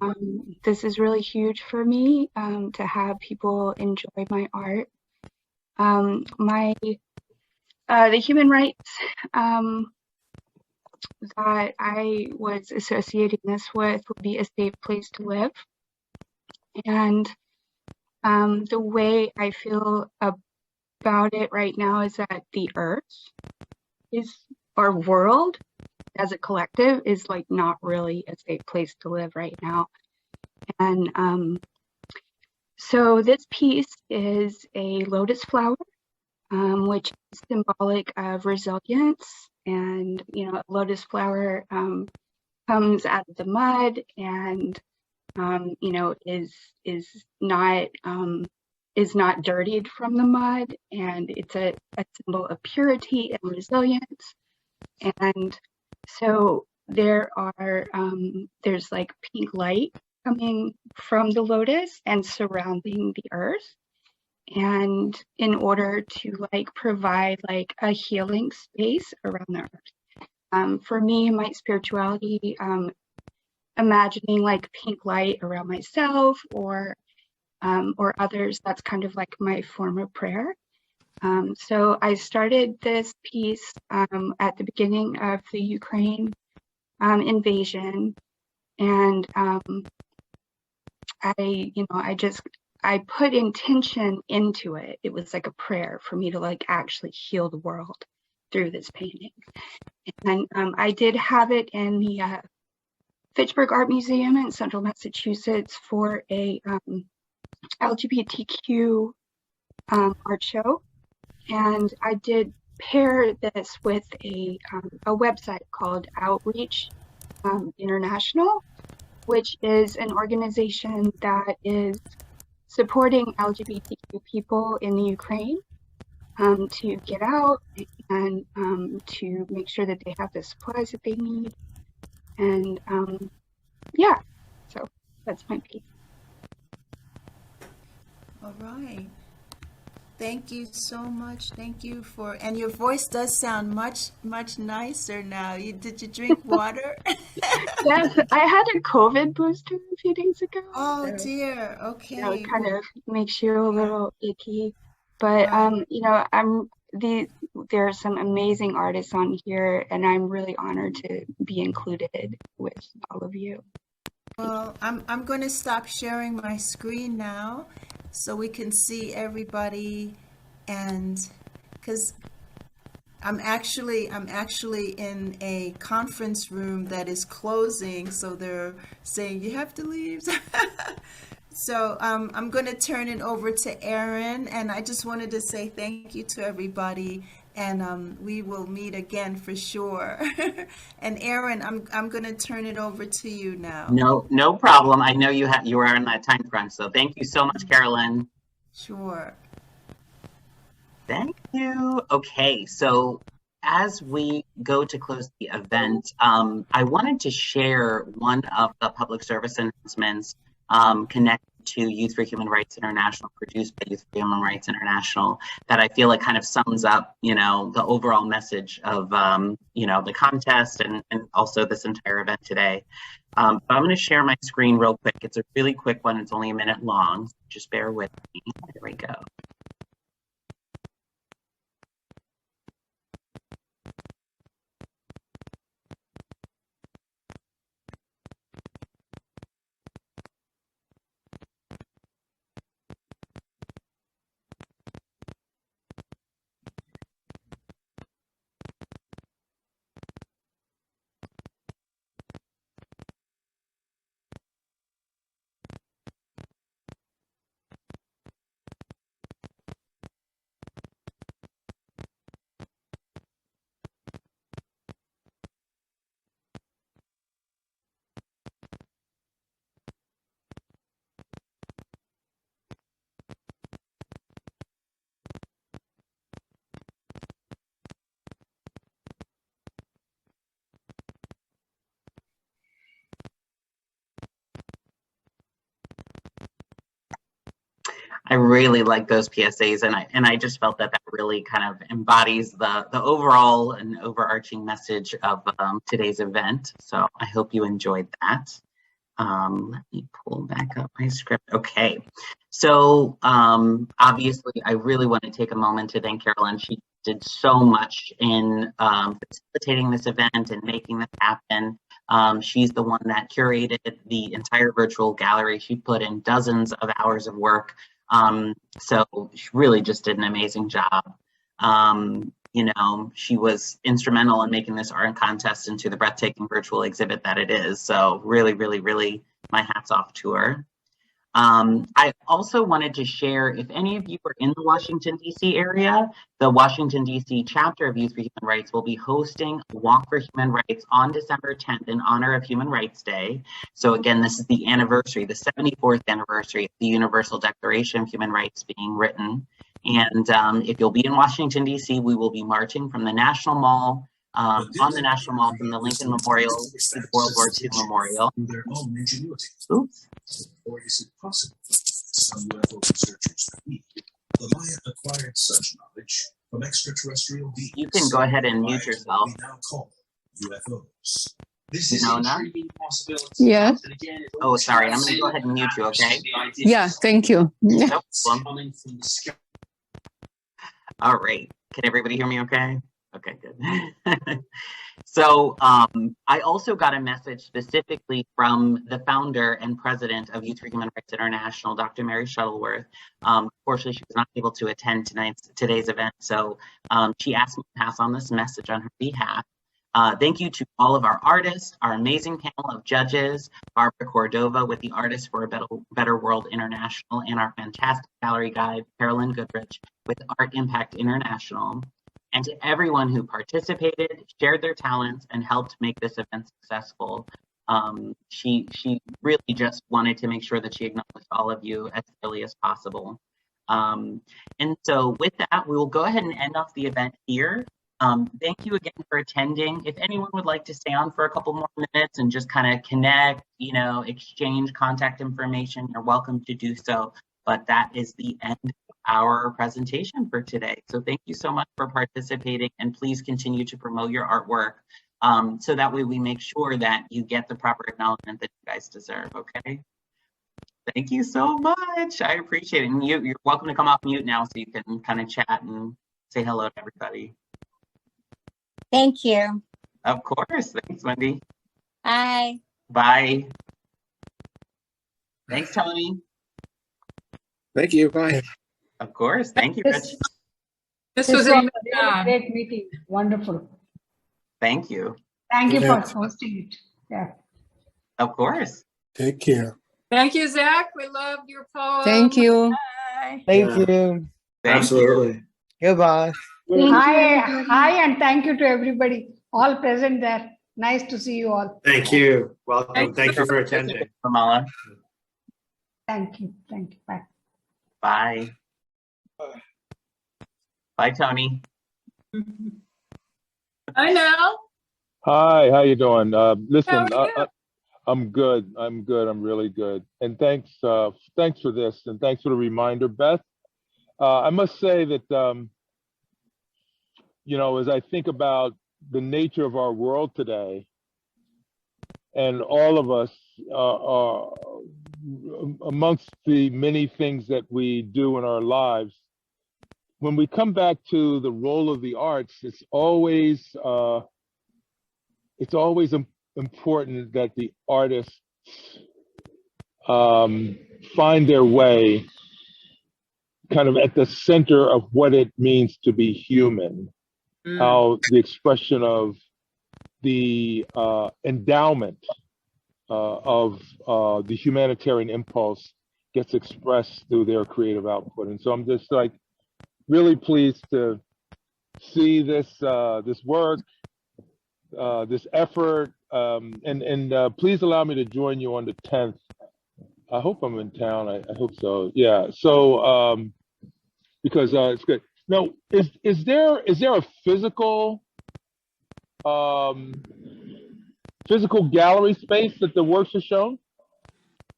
This is really huge for me to have people enjoy my art. The human rights that I was associating this with would be a safe place to live. And the way I feel about it right now is that the earth our world as a collective is like not really a safe place to live right now. And so this piece is a lotus flower, which is symbolic of resilience. And, a lotus flower comes out of the mud and is not dirtied from the mud, and it's a symbol of purity and resilience. And so there's like pink light coming from the lotus and surrounding the earth, and in order to provide a healing space around the earth. For me, my spirituality, imagining pink light around myself or others, that's kind of my form of prayer. So I started this piece at the beginning of the Ukraine invasion, and I put intention into it. It was like a prayer for me to actually heal the world through this painting. And I did have it in the Fitchburg Art Museum in Central Massachusetts for a LGBTQ art show. And I did pair this with a website called Outreach International. which is an organization that is supporting LGBTQ people in the Ukraine to get out and to make sure that they have the supplies that they need. And yeah, so that's my piece. All right. Thank you so much. Thank you for, and your voice does sound much nicer now. Did you drink water? Yes, I had a COVID booster a few days ago. Oh so, dear. Okay. You know, it kind of makes you a little icky. But you know, there are some amazing artists on here, and I'm really honored to be included with all of you. Well, I'm going to stop sharing my screen now so we can see everybody, and because I'm actually in a conference room that is closing, so they're saying you have to leave. So I'm going to turn it over to Erin, and I just wanted to say thank you to everybody, and we will meet again for sure. And Erin, I'm going to turn it over to you now. No problem. I know you are on that time crunch, so thank you so much, Carolyn. Sure. Thank you. Okay, so as we go to close the event, I wanted to share one of the public service announcements connected to Youth for Human Rights International, produced by Youth for Human Rights International, that I feel like kind of sums up, you know, the overall message of, you know, the contest and also this entire event today. But I'm going to share my screen real quick. It's a really quick one. It's only a minute long. So just bear with me. There we go. I really like those PSAs, and I just felt that really kind of embodies the overall and overarching message of today's event. So I hope you enjoyed that. Let me pull back up my script. Okay, so obviously I really want to take a moment to thank Carolyn. She did so much in facilitating this event and making this happen. She's the one that curated the entire virtual gallery. She put in dozens of hours of work. So she really just did an amazing job. You know, she was instrumental in making this art contest into the breathtaking virtual exhibit that it is. So really, really, really, my hat's off to her. I also wanted to share, if any of you are in the Washington, D.C. area, the Washington, D.C. chapter of Youth for Human Rights will be hosting a Walk for Human Rights on December 10th in honor of Human Rights Day. So again, this is the anniversary, the 74th anniversary of the Universal Declaration of Human Rights being written. And if you'll be in Washington, D.C., we will be marching from the National Mall, on the National Mall, from the Lincoln Memorial to the World War II Memorial. Oops. Or is it possible some UFO researchers believe the Maya acquired such knowledge from extraterrestrial beings? You can go ahead and mute yourself. We now call UFOs. This is Nona? intriguing possibility. Yes. Oh, sorry. I'm going to go ahead and mute you, okay? Yeah, thank you. No problem. All right. Can everybody hear me okay? Okay, good. So I also got a message specifically from the founder and president of Youth for Human Rights International, Dr. Mary Shuttleworth. Unfortunately, she was not able to attend today's event, so she asked me to pass on this message on her behalf. Thank you to all of our artists, our amazing panel of judges, Barbara Cordova with the Artists for a Better World International, and our fantastic gallery guide, Carolyn Goodrich with Art Impact International. And to everyone who participated, shared their talents, and helped make this event successful. She really just wanted to make sure that she acknowledged all of you as early as possible. And so with that, we will go ahead and end off the event here. Thank you again for attending. If anyone would like to stay on for a couple more minutes and just kind of connect, exchange contact information, you're welcome to do so. But that is the end of our presentation for today. So thank you so much for participating, and please continue to promote your artwork so that way we make sure that you get the proper acknowledgement that you guys deserve, okay? Thank you so much. I appreciate it. And you're welcome to come off mute now so you can kind of chat and say hello to everybody. Thank you. Of course. Thanks, Wendy. Bye. Bye. Thanks, Tony. Thank you. Bye. Of course. Thank you, Rich. This was was a a great meeting. Wonderful. Thank you. Thank you for Yes. hosting it. Yeah. Of course. Take care. Thank you, Zach. We loved your poem. Thank you. Bye. Thank you. Thank Absolutely. Goodbye. Hi, and thank you to everybody, all present there. Nice to see you all. Thank you. Welcome. Thank you for attending. Kamala. Thank you. Thank you. Bye. Bye. Bye, Tony. Hi, now. Hi, how you doing? Listen, How are you? I'm good. I'm really good. And thanks for this, and thanks for the reminder, Beth. I must say that, as I think about the nature of our world today, and all of us are amongst the many things that we do in our lives, when we come back to the role of the arts, it's always important that the artists find their way kind of at the center of what it means to be human. How the expression of the endowment of the humanitarian impulse gets expressed through their creative output. And so I'm just like really pleased to see this this work, this effort, and please allow me to join you on the 10th. I hope I'm in town. I hope so. Yeah. So because it's good. Now, is there a physical gallery space that the works are shown?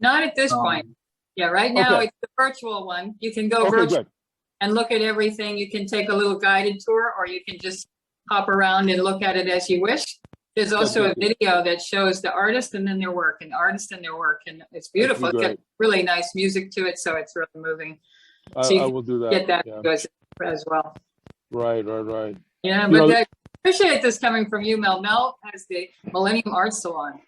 Not at this point. Yeah, right now Okay. it's the virtual one. You can go Okay, virtual good. and look at everything. You can take a little guided tour, or you can just hop around and look at it as you wish. There's also a video that shows the artist and then their work, and the artist and their work, and it's beautiful. It's got great. really nice music to it, so it's really moving. I So you will do that. get that Yeah. as well. Right. Yeah, You but know- I appreciate this coming from you, Mel. Mel has the Millennium Art Salon.